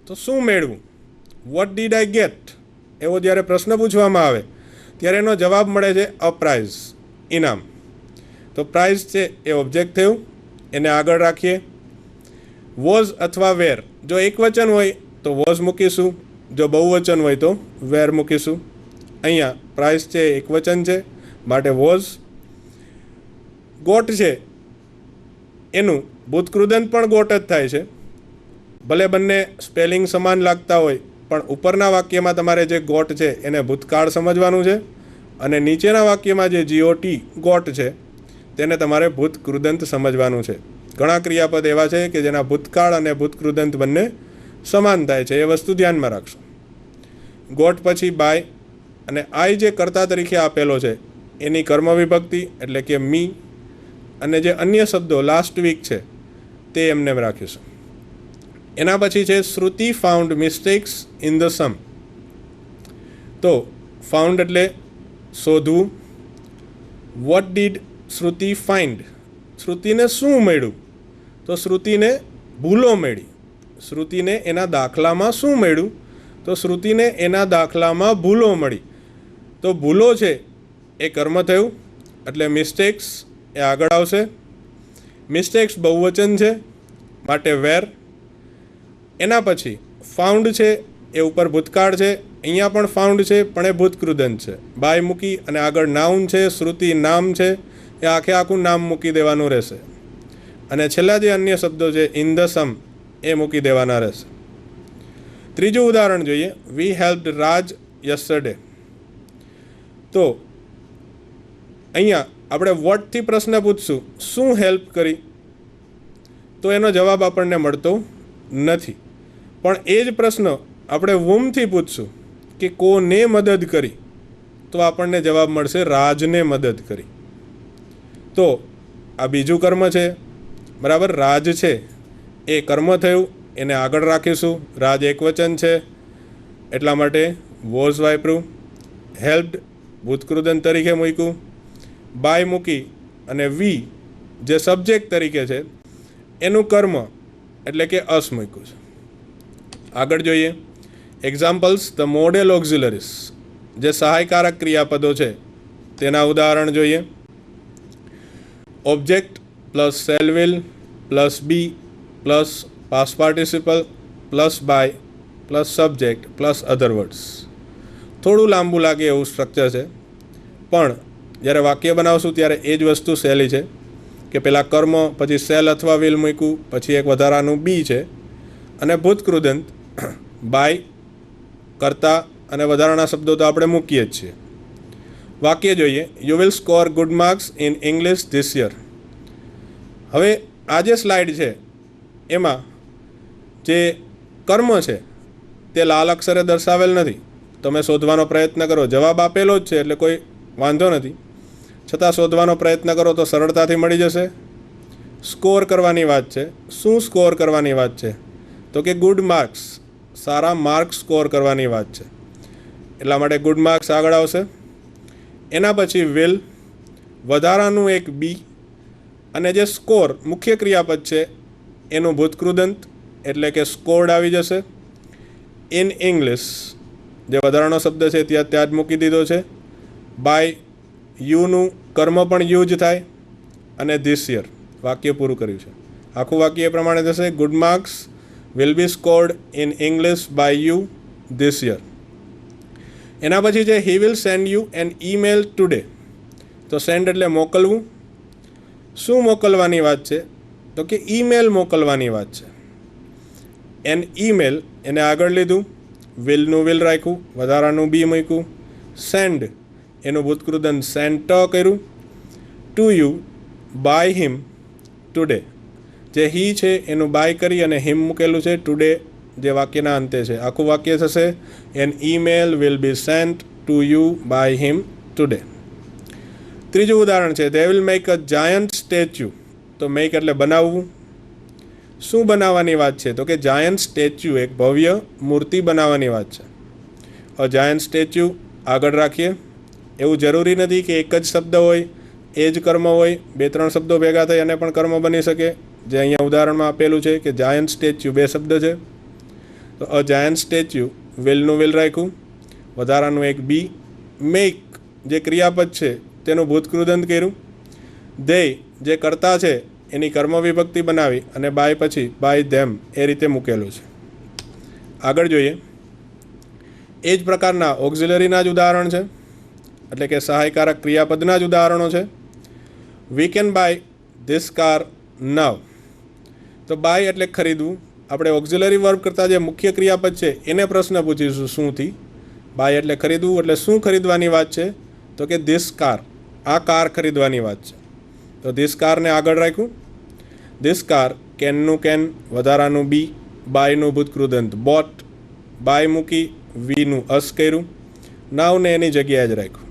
તો શું મેળવું? What did I get? એવો જ્યારે પ્રશ્ન પૂછવામાં આવે ત્યારે એનો જવાબ મળે છે અ પ્રાઇઝ, ઇનામ. તો પ્રાઇઝ છે એ ઓબ્જેક્ટ થયું, એને આગળ રાખીએ. વોઝ અથવા વેર, જો એક વચન હોય તો વોઝ મૂકીશું, જો બહુવચન હોય તો વેર મૂકીશું. અહીંયા પ્રાઇઝ છે એક વચન છે માટે વોઝ. ગોટ છે એનું ભૂતકૃદંત પણ ગોટ જ થાય છે, ભલે બંને સ્પેલિંગ સમાન લાગતા હોય, પણ ઉપરના વાક્યમાં તમારે જે ગોટ છે એને ભૂતકાળ સમજવાનું છે અને નીચેના વાક્યમાં જે જીઓટી ગોટ છે તેને તમારે ભૂતકૃદંત સમજવાનું છે. ઘણા ક્રિયાપદ એવા છે કે જેના ભૂતકાળ અને ભૂતકૃદંત બંને સમાન થાય છે, એ વસ્તુ ધ્યાનમાં રાખશો. ગોટ પછી બાય અને આઈ જે કર્તા તરીકે આપેલો છે એની કર્મ વિભક્તિ એટલે કે મી, અને જે અન્ય શબ્દો લાસ્ટ વીક છે તે એમને રાખીશું. એના પછી છે Shruti found mistakes in the sum. તો ફાઉન્ડ એટલે શોધવું. What did Shruti find? શ્રુતિને શું મળ્યું? તો શ્રુતિને ભૂલો મળી. શ્રુતિને એના દાખલામાં શું મળ્યું? તો શ્રુતિને એના દાખલામાં ભૂલો મળી. તો ભૂલો છે એ કર્મ થયું એટલે મિસ્ટેક્સ એ આગળ આવશે. મિસ્ટેક્સ બહુવચન છે માટે વેર. એના પછી ફાઉન્ડ છે એ ઉપર ભૂતકાળ છે, અહીંયા પણ ફાઉન્ડ છે પણ એ ભૂતકૃદંત છે. બાય મૂકી અને આગળ નાઉન છે, શ્રુતિ નામ છે, એ આખે આખું નામ મૂકી દેવાનું રહેશે. અને છેલ્લા જે અન્ય શબ્દો છે ઇન ધ સમ એ મૂકી દેવાના રહેશે. ત્રીજું ઉદાહરણ જોઈએ. વી હેલ્પ્ડ રાજ યસ્ટરડે. તો અહીંયા આપણે વોટથી પ્રશ્ન પૂછશું, શું હેલ્પ કરી? તો એનો જવાબ આપણને મળતો નથી. પણ એ જ પ્રશ્ન આપણે વુમથી પૂછશું કે કોને મદદ કરી, તો આપણને જવાબ મળશે રાજને મદદ કરી. તો આ બીજું કર્મ છે, બરાબર. રાજ છે એ કર્મ થયું, એને આગળ રાખીશું. રાજ એકવચન છે એટલા માટે વોઝ વાપર્યું. હેલ્પ્ડ ભૂતકૃદંત તરીકે મૂક્યું. બાય મૂકી અને વી જે સબ્જેક્ટ તરીકે છે એનું કર્મ એટલે કે અસ મૂક્યું છે. આગળ જોઈએ એક્ઝામ્પલ્સ. ધ મોડેલ ઓક્ઝિલરીઝ જે સહાયકારક ક્રિયાપદો છે તેના ઉદાહરણ જોઈએ. Object plus shall will plus be plus past participle plus by plus subject plus other words. થોડું લાંબુ લાગે એવું સ્ટ્રક્ચર છે, પણ જ્યારે વાક્ય બનાવશું ત્યારે એ જ વસ્તુ સહેલી છે કે પહેલાં કર્મ, પછી સેલ અથવા વિલ મૂક્યું, પછી એક વધારાનું બી છે અને ભૂતકૃદંત બાય કરતા અને વધારાના શબ્દો તો આપણે મૂકીએ જ છીએ. વાક્ય જોઈએ. You will score good marks in English this year. હવે આ જે સ્લાઇડ છે એમાં જે કર્મ છે તે લાલ અક્ષરે દર્શાવેલ નથી. તમે શોધવાનો પ્રયત્ન કરો, જવાબ આપેલો જ છે એટલે કોઈ વાંધો નથી, છતાં શોધવાનો પ્રયત્ન કરો તો સરળતાથી મળી જશે. સ્કોર કરવાની વાત છે. શું સ્કોર કરવાની વાત છે? તો કે ગુડ માર્ક્સ, સારા માર્ક્સ સ્કોર કરવાની વાત છે, એટલા માટે ગુડ માર્ક્સ આગળ આવશે. એના પછી વિલ, વધારાનું એક બી, અને જે સ્કોર મુખ્ય ક્રિયાપદ છે એનું ભૂતકૃદંત એટલે કે સ્કોર્ડ આવી જશે. ઇન ઇંગ્લિશ જે વધારાનો શબ્દ છે ત્યાં જ મૂકી દીધો છે. બાય યુનું કર્મ પણ યુ જ થાય અને ધીસ યર વાક્ય પૂરું કર્યું છે. આખું વાક્ય એ પ્રમાણે થશે. Good marks will be scored in English by you this year. એના પછી છે he will send you an email today. તો સેન્ડ એટલે મોકલવું. શું મોકલવાની વાત છે? તો કે ઈમેલ મોકલવાની વાત છે. એન ઈમેલ એને આગળ લીધું, વિલનું વિલ રાખ્યું, વધારાનું બી મૂક્યું. સેન્ડ એનું ભૂતકૃદંત સેન્ટ કર્યું. To you by him today, જે હી છે એનું બાય કરી અને હિમ મૂકેલું છે. ટુડે જે વાક્યના અંતે છે. આખું વાક્ય થશે an email will be sent to you by him today. ત્રીજું ઉદાહરણ છે. They will make a giant statue. તો મેક એટલે બનાવવું. શું બનાવવાની વાત છે? તો કે જાયન્ટ સ્ટેચ્યુ, એક ભવ્ય મૂર્તિ બનાવવાની વાત છે. જાયન્ટ સ્ટેચ્યુ આગળ રાખીએ. એવું જરૂરી નથી કે એક જ શબ્દ હોય એ જ કર્મ હોય, 2-3 શબ્દો ભેગા થઈ અને પણ કર્મ બની શકે. જે અહીંયા ઉદાહરણમાં આપેલું છે કે જાયન્ટ સ્ટેચ્યુ 2 શબ્દ છે. તો જાયન્ટ સ્ટેચ્યુ વિલનું વિલ રાખ્યું, વધારાનું એક બી. મેક જે ક્રિયાપદ છે તેનું ભૂતકૃદંત કર્યું. ધેય જે કર્તા છે એની કર્મ વિભક્તિ બનાવી અને બાય પછી બાય ધેમ એ રીતે મૂકેલું છે. આગળ જોઈએ. એ જ પ્રકારના ઓક્ઝિલરીના જ ઉદાહરણ છે, એટલે કે સહાયકારક ક્રિયાપદના જ ઉદાહરણો છે. We can buy this car now. તો બાય એટલે ખરીદવું. આપણે ઓક્ઝિલરી વર્બ કરતાં જે મુખ્ય ક્રિયાપદ છે એને પ્રશ્ન પૂછીશું શુંથી. બાય એટલે ખરીદવું, એટલે શું ખરીદવાની વાત છે? તો કે ધીસ કાર, આ કાર ખરીદવાની વાત છે. તો ધીસ કારને આગળ રાખ્યું. ધીસ કાર, કેનનું કેન, વધારાનું બી, બાયનું ભૂતકૃદંત બોટ, બાય મૂકી, વીનું અસ કર્યું, નાવને એની જગ્યાએ જ રાખ્યું.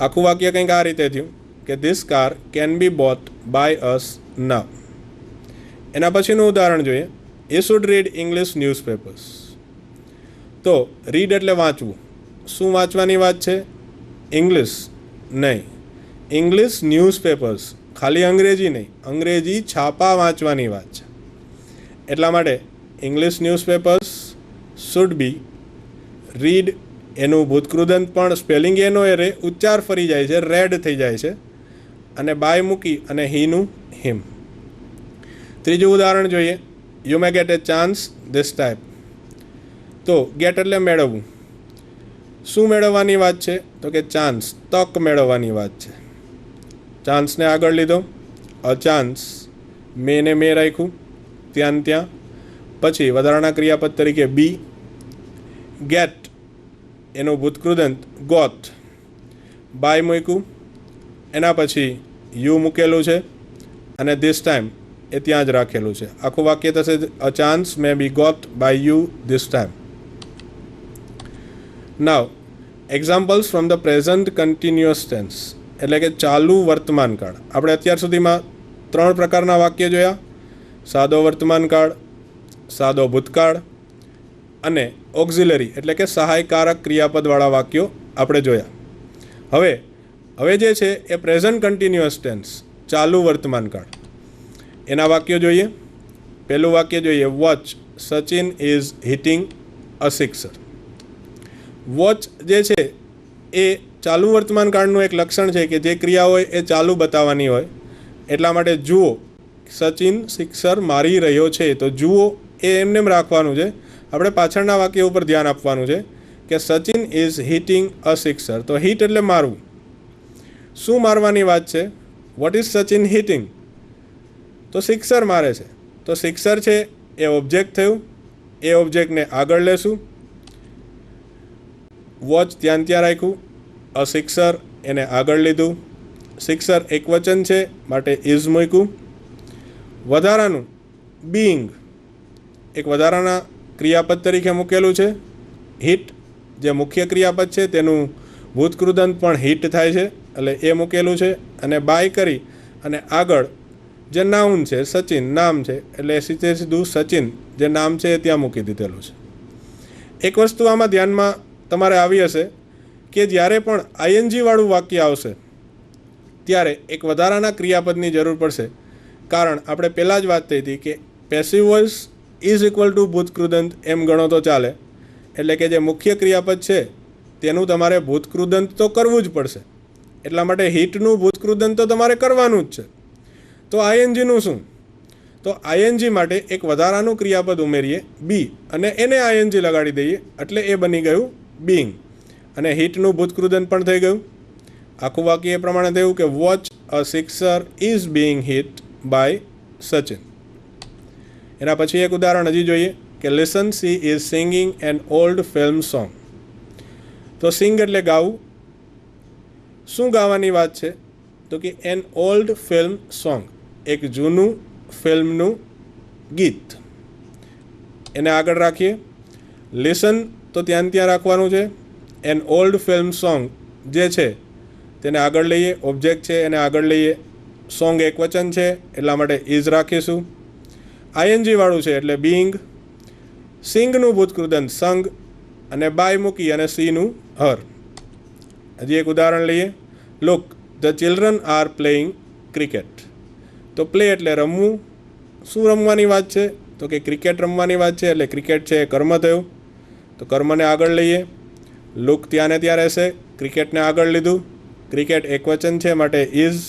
આખું વાક્ય કંઈક આ રીતે થયું કે this car can be bought by us now. એના પછીનું ઉદાહરણ જોઈએ. એ શુડ રીડ ઇંગ્લિશ ન્યૂઝપેપર્સ. તો રીડ એટલે વાંચવું. શું વાંચવાની વાત છે? ઇંગ્લિશ નહીં, ઇંગ્લિશ ન્યૂઝપેપર્સ. ખાલી અંગ્રેજી નહીં, અંગ્રેજી છાપા વાંચવાની વાત છે. એટલા માટે English newspapers should be read, એનું ભૂતકૃદંત પણ સ્પેલિંગ એનો એ રે, ઉચ્ચાર ફરી જાય છે, રેડ થઈ જાય છે. અને બાય મૂકી અને હીનું હિમ. ત્રીજું ઉદાહરણ જોઈએ. You may get a chance this time. તો ગેટ એટલે મેળવવું. શું મેળવવાની વાત છે? તો કે ચાન્સ, તક મેળવવાની વાત છે. ચાન્સને આગળ લીધો, અ ચાન્સ, મેને મે રાખ્યું, ત્યાં પછી વધારાના ક્રિયાપદ તરીકે બી. ગેટ એનું ભૂતકૃદંત ગોટ, બાય મૂક્યું, એના પછી યુ મૂકેલું છે અને ધીસ ટાઈમ એ ત્યાં જ રાખેલું છે. આખું વાક્ય થશે a chance may be got by you this time. Now examples from the present continuous tense, એટલે કે ચાલુ વર્તમાન કાળ. આપણે અત્યાર સુધીમાં 3 પ્રકારના વાક્ય જોયા. સાદો વર્તમાન કાળ, સાદો ભૂતકાળ અને ઓક્ઝિલરી એટલે કે સહાયકારક ક્રિયાપદવાળા વાક્યો આપણે જોયા. હવે જે છે એ પ્રેઝન્ટ કન્ટિન્યુઅસ ટેન્સ, ચાલુ વર્તમાન કાળ, એના વાક્યો જોઈએ. પહેલું વાક્ય જોઈએ. Watch Sachin is hitting a sixer. Watch જે છે એ ચાલુ વર્તમાન કાળનું એક લક્ષણ છે કે જે ક્રિયા હોય એ ચાલુ બતાવવાની હોય. એટલા માટે જુઓ, સચિન સિક્સર મારી રહ્યો છે. તો જુઓ એ એમને રાખવાનું છે. આપણે પાછળના વાક્ય ઉપર ધ્યાન આપવાનું છે કે Sachin is hitting a sixer. તો હિટ એટલે મારવું. શું મારવાની વાત છે? What is Sachin hitting? તો સિક્સર મારે છે. તો સિક્સર છે એ ઓબ્જેક્ટ થયું. એ ઓબ્જેક્ટને આગળ લેશું. વોચ ત્યાં રાખ્યું, અ સિક્સર એને આગળ લીધું. સિક્સર એક વચન છે માટે ઇઝ મૂક્યું. વધારાનું બીઇંગ એક વધારાના ક્રિયાપદ તરીકે મૂકેલું છે. હિટ જે મુખ્ય ક્રિયાપદ છે તેનું ભૂતકૃદંત પણ હિટ થાય છે એટલે એ મૂકેલું છે. અને બાય કરી અને આગળ જે નાઉન છે, સચિન નામ છે, એટલે સીધું સચિન જે નામ છે એ ત્યાં મૂકી દીધેલું છે. એક વસ્તુ આમાં ધ્યાનમાં તમારે આવી હશે કે જ્યારે પણ આઈએનજી વાળું વાક્ય આવશે ત્યારે એક વધારાના ક્રિયાપદની જરૂર પડશે. કારણ આપણે પહેલાં જ વાત થઈ હતી કે passive voice is equal to ભૂતકૃદંત એમ ગણો તો ચાલે. એટલે કે જે મુખ્ય ક્રિયાપદ છે તેનું તમારે ભૂતકૃદંત તો કરવું જ પડશે. એટલા માટે હિટનું ભૂતકૃદંત તો તમારે કરવાનું જ છે. તો આઈએનજીનું શું? તો આઈએનજી માટે એક વધારાનું ક્રિયાપદ ઉમેરીએ બી અને એને આઈએનજી લગાડી દઈએ એટલે એ બની ગયું બીઇંગ. અને હિટનું ભૂતકૃદંત પણ થઈ ગયું. આખું વાક્ય એ પ્રમાણે થયું કે watch a sixer is being hit by Sachin. એના પછી એક ઉદાહરણ હજી જોઈએ કે listen she is singing an old film song. તો સિંગ એટલે ગાવું. શું ગાવાની વાત છે? તો કે એન ઓલ્ડ ફિલ્મ સોંગ, એક જૂનું ફિલ્મનું ગીત. એને આગળ રાખીએ. લિસન તો ત્યાં રાખવાનું છે. એન ઓલ્ડ ફિલ્મ સોંગ જે છે તેને આગળ લઈએ, ઓબ્જેક્ટ છે એને આગળ લઈએ. સોંગ એક વચન છે એટલા માટે ઇઝ રાખીશું. આઈએનજી વાળું છે એટલે બીઈંગ, સિંગનું ભૂતકૃદંત સંગ, અને બાય મૂકી અને સીનું હર. હજી એક ઉદાહરણ લઈએ. Look, the children are playing cricket. તો પ્લે એટલે રમવું. શું રમવાની વાત છે? તો કે ક્રિકેટ રમવાની વાત છે, એટલે ક્રિકેટ છે એ કર્મ થયું. તો કર્મને આગળ લઈએ. લુક ત્યાં ને ત્યાં રહેશે, ક્રિકેટને આગળ લીધું. ક્રિકેટ એકવચન છે માટે ઇઝ,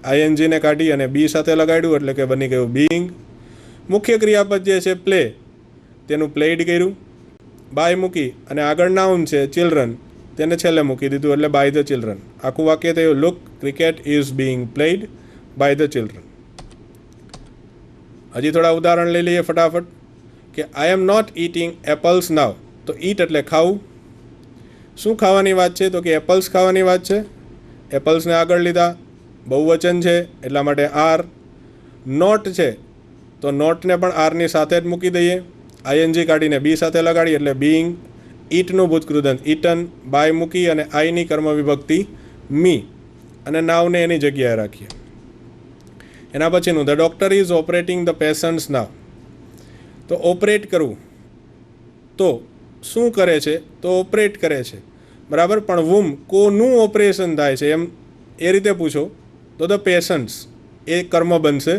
આઈએનજીને કાઢી અને બી સાથે લગાડ્યું એટલે કે બની ગયું બીઈંગ. મુખ્ય ક્રિયાપદ જે છે પ્લે, તેનું પ્લેઇડ કર્યું. બાય મૂકી અને આગળ નાઉન છે ચિલ્ડ્રન, તેને છેલ્લે મૂકી દીધું એટલે બાય ધ ચિલ્ડ્રન. આખું વાક્ય થયું look, cricket is being played by the children. હજી થોડા ઉદાહરણ લઈ લઈએ ફટાફટ. કે I am not eating apples now. તો ઈટ એટલે ખાવું. શું ખાવાની વાત છે? તો કે એપલ્સ ખાવાની વાત છે. એપલ્સને આગળ લીધા, બહુવચન છે એટલા માટે આર. નોટ છે તો નોટને પણ આરની સાથે જ મૂકી દઈએ. આઈએનજી કાઢીને બી સાથે લગાડી એટલે બીઈંગ. ઈટનું ભૂતકૃદંત ઈટન, બાય મૂકી અને આઈની કર્મ વિભક્તિ મી, અને નાવને એની જગ્યાએ રાખીએ. એના પછીનું the doctor is operating the patients now. તો ઓપરેટ કરવું, તો શું કરે છે? તો ઓપરેટ કરે છે, બરાબર. પણ વુમ, કોનું ઓપરેશન થાય છે એમ એ રીતે પૂછો તો ધ પેશન્ટ્સ એ કર્મ બનશે.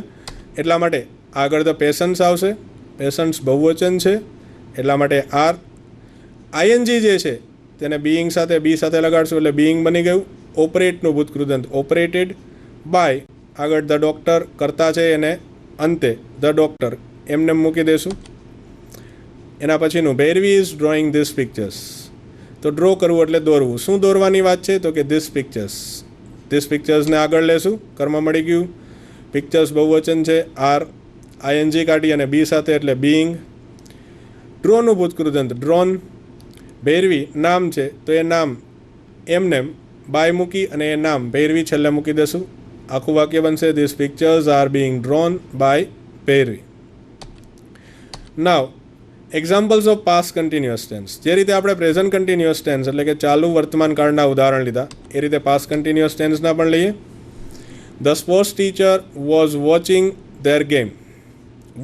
એટલા માટે આગળ ધ પેશન્ટ્સ આવશે. પેશન્ટ્સ બહુવચન છે એટલા માટે આર. આઈએનજી જે છે તેને બીઈંગ સાથે બી સાથે લગાડશું એટલે બીઈંગ બની ગયું. ઓપરેટનું ભૂતકૃદંત ઓપરેટેડ. બાય આગળ ધ ડૉક્ટર કરતા છે એને અંતે ધ ડૉક્ટર એમને મૂકી દઈશું. એના પછીનું Bhairavi is drawing this pictures. તો ડ્રો કરવું એટલે દોરવું. શું દોરવાની વાત છે? તો કે ધીસ પિક્ચર્સ. ધીસ પિક્ચર્સને આગળ લેશું, કર્મ મળી ગયું. પિક્ચર્સ બહુવચન છે, આર. આઈએનજી કાઢી અને બી સાથે એટલે બીઈંગ. ડ્રોનું ભૂતકૃદંત ડ્રોન. ભૈરવી નામ છે તો એ નામ એમને બાય મૂકી અને એ નામ ભૈરવી છેલ્લે મૂકી દેશું. આખું વાક્ય બનશે this pictures are being drawn by Bhairavi. Now examples of past continuous tense. જે રીતે આપણે પ્રેઝન્ટ કન્ટિન્યુઅસ ટેન્સ એટલે કે ચાલુ વર્તમાન કાળના ઉદાહરણ લીધા, એ રીતે પાસ્ટ કન્ટિન્યુઅસ ટેન્સના પણ લઈએ. The sports teacher was watching there game.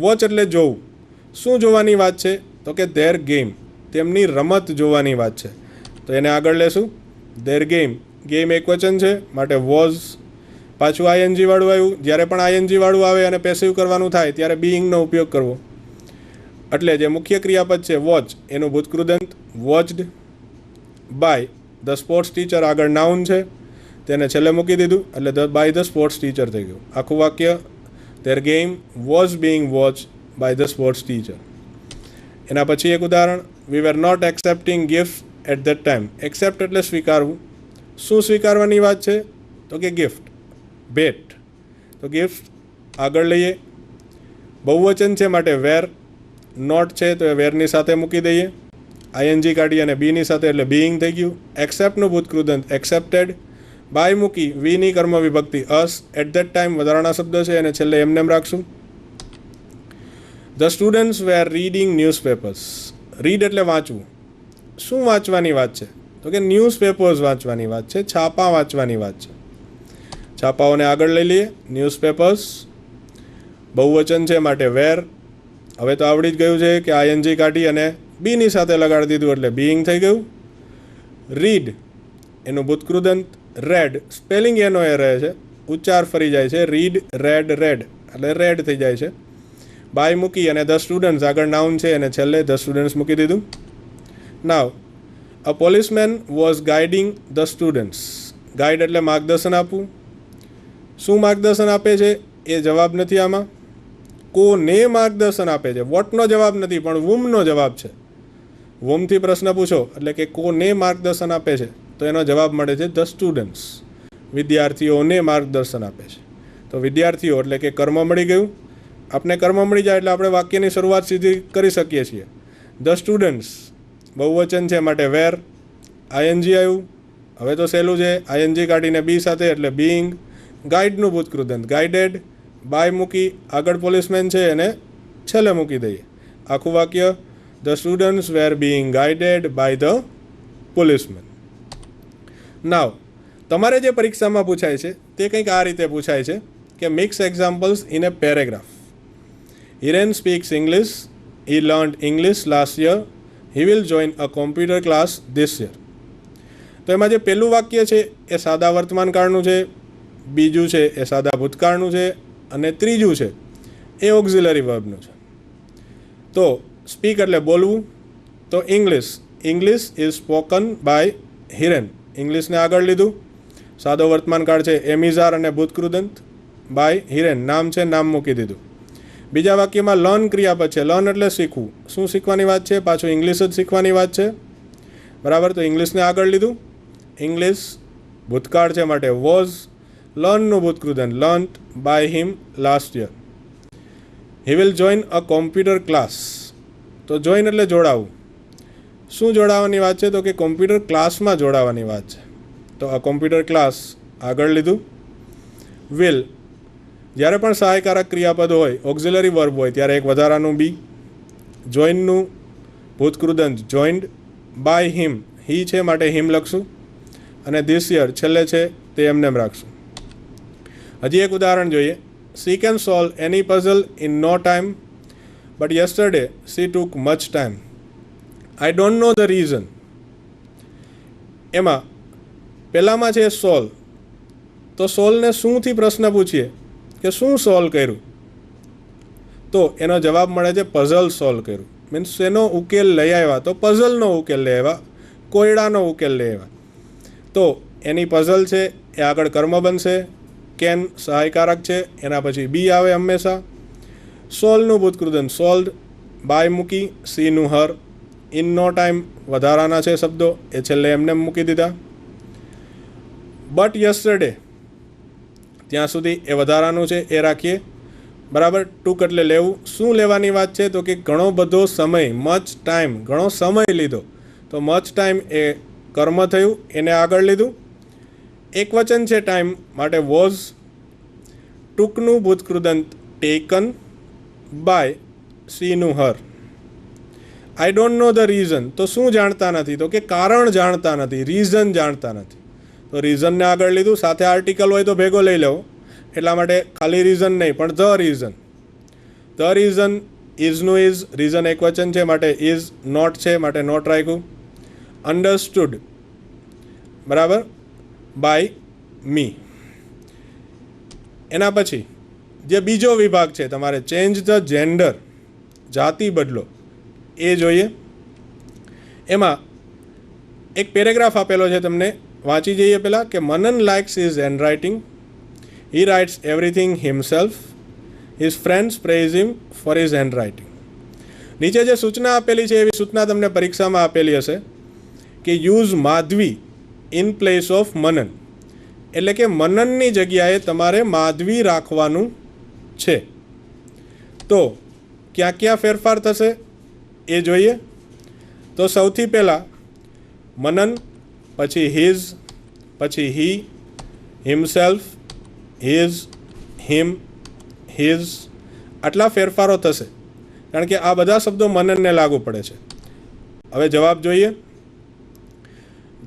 Watch એટલે જોવું. શું જોવાની વાત છે? તો કે ધેર ગેમ, તેમની રમત જોવાની વાત છે. તો એને આગળ લેશું ધેર ગેમ. ગેમ એકવચન છે માટે વોઝ. પાછું આઈએનજી વાળું આવ્યું. જ્યારે પણ આઈએનજી વાળું આવે અને પેસિવ કરવાનું થાય ત્યારે બીઈંગનો ઉપયોગ કરવો. એટલે જે મુખ્ય ક્રિયાપદ છે વોચ, એનું ભૂતકૃદંત watched. By the sports teacher આગળ નાઉન છે, તેને છેલ્લે મૂકી દીધું એટલે બાય ધ સ્પોર્ટ્સ ટીચર થઈ ગયું. આખું વાક્ય their game was being watch by the sports teacher. એના પછી એક ઉદાહરણ. We were not accepting gift at that time. Accept એટલે સ્વીકારવું. શું સ્વીકારવાની વાત છે? તો કે ગિફ્ટ, ભેટ. તો ગિફ્ટ આગળ લઈએ. બહુવચન છે માટે વેર. નોટ છે તો એ વેરની સાથે મૂકી દઈએ. આઈએનજી કાઢી અને બીની સાથે એટલે બીઈંગ થઈ ગયું. એક્સેપ્ટનું ભૂતકૃદંત એક્સેપ્ટેડ. બાય મૂકી વીની કર્મ વિભક્તિ અસ. એટ ધેટ ટાઈમ વધારાના શબ્દ છે એને છેલ્લે એમને રાખશું. The students were reading newspapers. Read એટલે વાંચવું. શું વાંચવાની વાત છે? તો કે ન્યૂઝપેપર્સ વાંચવાની વાત છે, છાપા વાંચવાની વાત છે. છાપાઓને આગળ લઈ લઈએ. ન્યૂઝપેપર્સ બહુવચન છે માટે વેર. હવે તો આવડી જ ગયું છે કે આઈએનજી કાઢી અને બીની સાથે લગાડી દીધું એટલે બીઈંગ થઈ ગયું. રીડ એનું ભૂતકૃદંત રેડ. સ્પેલિંગ એનો એ રહે છે, ઉચ્ચાર ફરી જાય છે. રીડ રેડ રેડ એટલે રેડ થઈ જાય છે. બાય મૂકી અને ધ સ્ટુડન્ટ્સ આગળ નાઉન છે અને છેલ્લે ધ સ્ટુડન્ટ્સ મૂકી દીધું. Now a policeman was guiding the students. Guide એટલે માર્ગદર્શન આપવું. શું માર્ગદર્શન આપે છે એ જવાબ નથી આમાં. કોને માર્ગદર્શન આપે છે? વોટનો જવાબ નથી પણ વુમનો જવાબ છે. વુમથી પ્રશ્ન પૂછો એટલે કે કોને માર્ગદર્શન આપે છે તો એનો જવાબ મળે છે ધ સ્ટુડન્ટ્સ. વિદ્યાર્થીઓને માર્ગદર્શન આપે છે. તો વિદ્યાર્થીઓ એટલે કે કર્મ મળી ગયું. આપણે કર્મ મળી જાય એટલે આપણે વાક્યની શરૂઆત સીધી કરી શકીએ છીએ. ધ સ્ટુડન્ટ્સ બહુવચન છે માટે વેર. આઈએનજી આવ્યું. હવે તો સહેલું છે, આઈએનજી કાઢીને બી સાથે એટલે બીઈંગ. ગાઈડનું ભૂતકૃદંત ગાઈડેડ. બાય મૂકી આગળ પોલીસમેન છે એને છેલ્લે મૂકી દઈએ. આખું વાક્ય the students were being guided by the policeman. Now તમારે જે પરીક્ષામાં પૂછાય છે તે કંઈક આ રીતે પૂછાય છે કે mix examples in A paragraph. Hiren speaks English. He learned English last year. He will join a computer class this year. તો એમાં જે પહેલું વાક્ય છે એ સાદા વર્તમાન કાળનું છે, બીજું છે એ સાદા ભૂતકાળનું છે, અને ત્રીજું છે એ ઓક્ઝિલરી વર્બનું છે. તો સ્પીક એટલે બોલવું. તો English is spoken by Hiren. ઇંગ્લિશને આગળ લીધું. સાદો વર્તમાન કાળ છે એમિઝાર અને ભૂતકૃદંત બાય હિરેન. નામ છે, નામ મૂકી દીધું. બીજા વાક્યમાં લર્ન ક્રિયાપદ છે. લર્ન એટલે શીખવું. શું શીખવાની વાત છે? પાછું ઇંગ્લિશ જ શીખવાની વાત છે. બરાબર. તો ઇંગ્લિશને આગળ લીધું. ઇંગ્લિશ ભૂતકાળ છે માટે વોઝ. લર્નનું ભૂતકૃદંત learnt by him last year. He will join a computer class. તો જોઈન એટલે જોડાવું. શું જોડાવાની વાત છે? તો કે કોમ્પ્યુટર ક્લાસમાં જોડાવાની વાત છે. તો આ કોમ્પ્યુટર ક્લાસ આગળ લીધું. વિલ, જ્યારે પણ સહાયકારક ક્રિયાપદ હોય, ઓક્ઝિલરી વર્બ હોય, ત્યારે એક વધારાનું બી. જોઈનનું ભૂતકૃદંત જોઈન્ડ બાય હિમ. હી છે માટે હિમ લખશું. અને ધીસ યર છેલ્લે છે તે એમને રાખશું. હજી એક ઉદાહરણ જોઈએ. She can solve any puzzle in no time, but yesterday she took much time. I don't know the reason. એમાં પહેલાંમાં છે સોલ્વ. તો સોલ્વને શુંથી પ્રશ્ન પૂછીએ કે શું સોલ્વ કર્યું, તો એનો જવાબ મળે છે પઝલ સોલ્વ કર્યું. મીન્સ એનો ઉકેલ લઈ આવ્યા. તો પઝલનો ઉકેલ લઈ આવ્યા, કોયડાનો ઉકેલ લઈ આવ્યા. તો એની પઝલ છે એ આગળ કર્મ બનશે. કેન સહાયકારક છે, એના પછી બી આવે હંમેશા. સોલ્વનું ભૂતકૃદંત સોલ્વડ બાય મૂકી. સીનું હર. ઇન નો ટાઈમ વધારાના છે શબ્દો, એ છેલ્લે એમને મૂકી દીધા. બટ યસ્ટરડે ત્યાં સુધી એ વધારાનું છે એ રાખીએ. બરાબર. ટૂંક એટલે લેવું. શું લેવાની વાત છે? તો કે ઘણો બધો સમય, મચ ટાઈમ, ઘણો સમય લીધો. તો મચ ટાઈમ એ કર્મ થયું, એને આગળ લીધું. એક વચન છે ટાઈમ માટે વોઝ. ટૂંકનું ભૂતકૃદંત ટેકન બાય સીનું her. I don't know the reason. તો શું જાણતા નથી? તો કે કારણ જાણતા નથી, રીઝન જાણતા નથી. તો રીઝનને આગળ લીધું. સાથે આર્ટિકલ હોય તો ભેગો લઈ લેવો. એટલા માટે ખાલી રીઝન નહીં, પણ ધ રીઝન. ધ રીઝન ઇઝનું ઇઝ. રીઝન એક વચન છે માટે ઇઝ. નોટ છે માટે નોટ રાખ્યું. અન્ડરસ્ટુડ બરાબર બાય મી. એના પછી જે બીજો વિભાગ છે તમારે ચેન્જ ધ જેન્ડર, જાતિ બદલો, એ જોઈએ. એમાં એક પેરેગ્રાફ આપેલો છે તમને, વાંચી જઈએ પહેલાં કે Manan likes his handwriting. He writes everything himself. His friends praise him for his handwriting. નીચે જે સૂચના આપેલી છે એવી સૂચના તમને પરીક્ષામાં આપેલી હશે કે use Madhavi in place of Manan. એટલે કે મનનની જગ્યાએ તમારે માધવી રાખવાનું છે. તો ક્યાં ક્યાં ફેરફાર થશે એ જોઈએ. તો સૌથી પહેલાં મનન, પછી હિઝ, પછી હી, હિમસેલ્ફ, હિઝ, હિમ, હિઝ, આટલા ફેરફારો થશે. કારણ કે આ બધા શબ્દો મનનને લાગુ પડે છે. હવે જવાબ જોઈએ.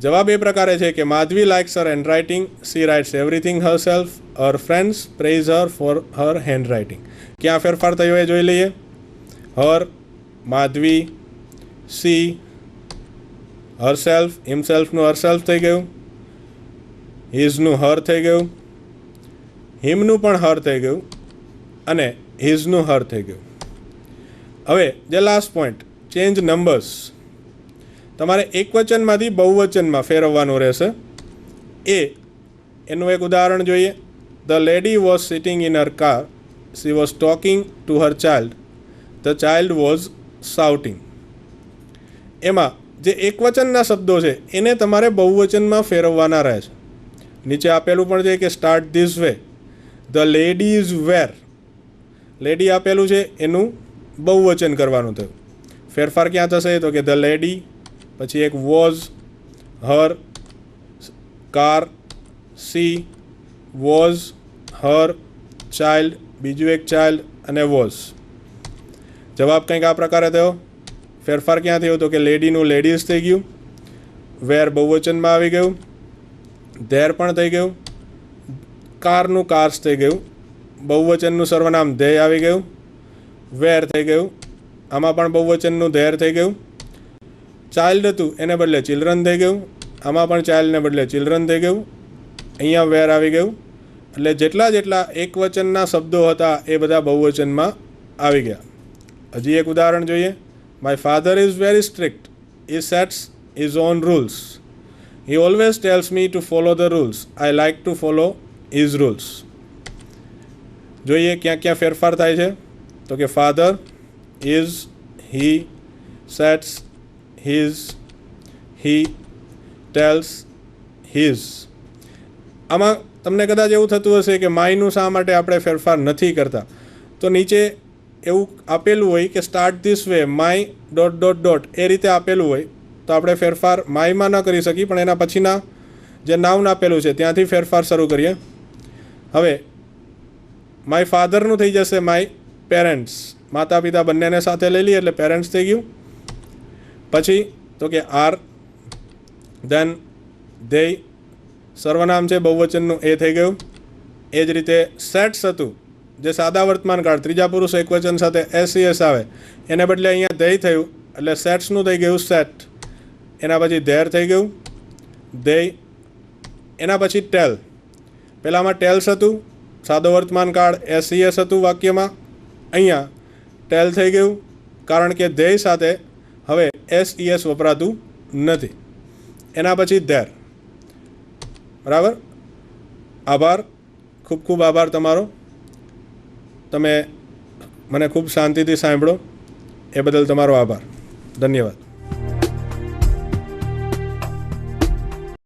જવાબ એ પ્રકારે છે કે Madhavi likes her handwriting. She writes everything her self. Her friends praise her for her handwriting. ક્યાં ફેરફાર થયો એ જોઈ લઈએ. હર, માધવી, સી, હરસેલ્ફ, હિમસેલ્ફનું હરસેલ્ફ થઈ ગયું, હિઝનું હર થઈ ગયું, હિમનું પણ હર થઈ ગયું, અને હિઝનું હર થઈ ગયું. હવે જે લાસ્ટ પોઈન્ટ, ચેન્જ નંબર્સ. તમારે એક વચનમાંથી બહુવચનમાં ફેરવવાનું રહેશે. એનું એક ઉદાહરણ જોઈએ. The lady was sitting in her car. She was talking to her child. The child was shouting. એમાં જે એકવચનના શબ્દો છે એને તમારે બહુવચનમાં ફેરવવાના રહે છે. નીચે આપેલું પણ છે કે start this way. The ladies were. Lady આપેલું છે એનું બહુવચન કરવાનું થયું. ફેરફાર ક્યાં થશે? તો કે ધ લેડી, પછી એક was, Har, car, C, was, Har, child, બીજું એક ચાઇલ્ડ અને વોઝ. જવાબ કંઈક આ પ્રકારે થયો. ફેરફાર ક્યાં થયો? તો કે લેડીનું લેડીઝ થઈ ગયું, વેર બહુવચનમાં આવી ગયું, ધેર પણ થઈ ગયું, કારનું કાર્સ થઈ ગયું, બહુવચનનું સર્વનામ ધેય આવી ગયું, વેર થઈ ગયું, આમાં પણ બહુવચનનું ધેર થઈ ગયું. ચાઇલ્ડ હતું એને બદલે ચિલ્ડ્રન થઈ ગયું, આમાં પણ ચાઇલ્ડને બદલે ચિલ્ડ્રન થઈ ગયું. અહીંયા વેર આવી ગયું. એટલે જેટલા એકવચનના શબ્દો હતા એ બધા બહુવચનમાં આવી ગયા. હજી એક ઉદાહરણ જોઈએ. My father is very strict. He sets his own rules. He always tells me to follow the rules. I like to follow his rules. જોઈએ ક્યાં ક્યાં ફેરફાર થાય છે. તો કે father, is, he, sets, his, he, tells, his. આમાં તમને કદાચ એવું થતું હશે કે માયનું શા માટે આપણે ફેરફાર નથી કરતા. તો નીચે એવું આપેલું હોય કે start this way, my dot dot dot, એ રીતે આપેલું હોય તો આપણે ફેરફાર માયમાં ન કરી શકીએ, પણ એના પછીના જે નાઉન આપેલું છે ત્યાંથી ફેરફાર શરૂ કરીએ. હવે માય ફાધરનું થઈ જશે માય પેરેન્ટ્સ. માતા પિતા બંનેને સાથે લઈ લઈએ એટલે પેરેન્ટ્સ થઈ ગયું. પછી તો કે આર, ધેન ધે, સર્વનામ છે બહુવચનનું, એ થઈ ગયું. એ જ રીતે સેટ્સ હતું જે સાદા વર્તમાન કાળ ત્રીજા પુરુષ એકવચન સાથે એસ આવે, એને બદલે અહીંયા ધેય થયું એટલે સેટ્સનું થઈ ગયું સેટ. એના પછી ધેર થઈ ગયું, ધેય. એના પછી ટેલ. પહેલાંમાં ટેલ્સ હતું સાદો વર્તમાન કાળ એસ હતું વાક્યમાં, અહીંયા ટેલ થઈ ગયું કારણ કે ધેય સાથે હવે એસ વપરાતું નથી. એના પછી ધેર. બરાબર. આભાર, ખૂબ ખૂબ આભાર તમારો. તમે મને ખૂબ શાંતિથી સાંભળો એ બદલ તમારો આભાર. ધન્યવાદ.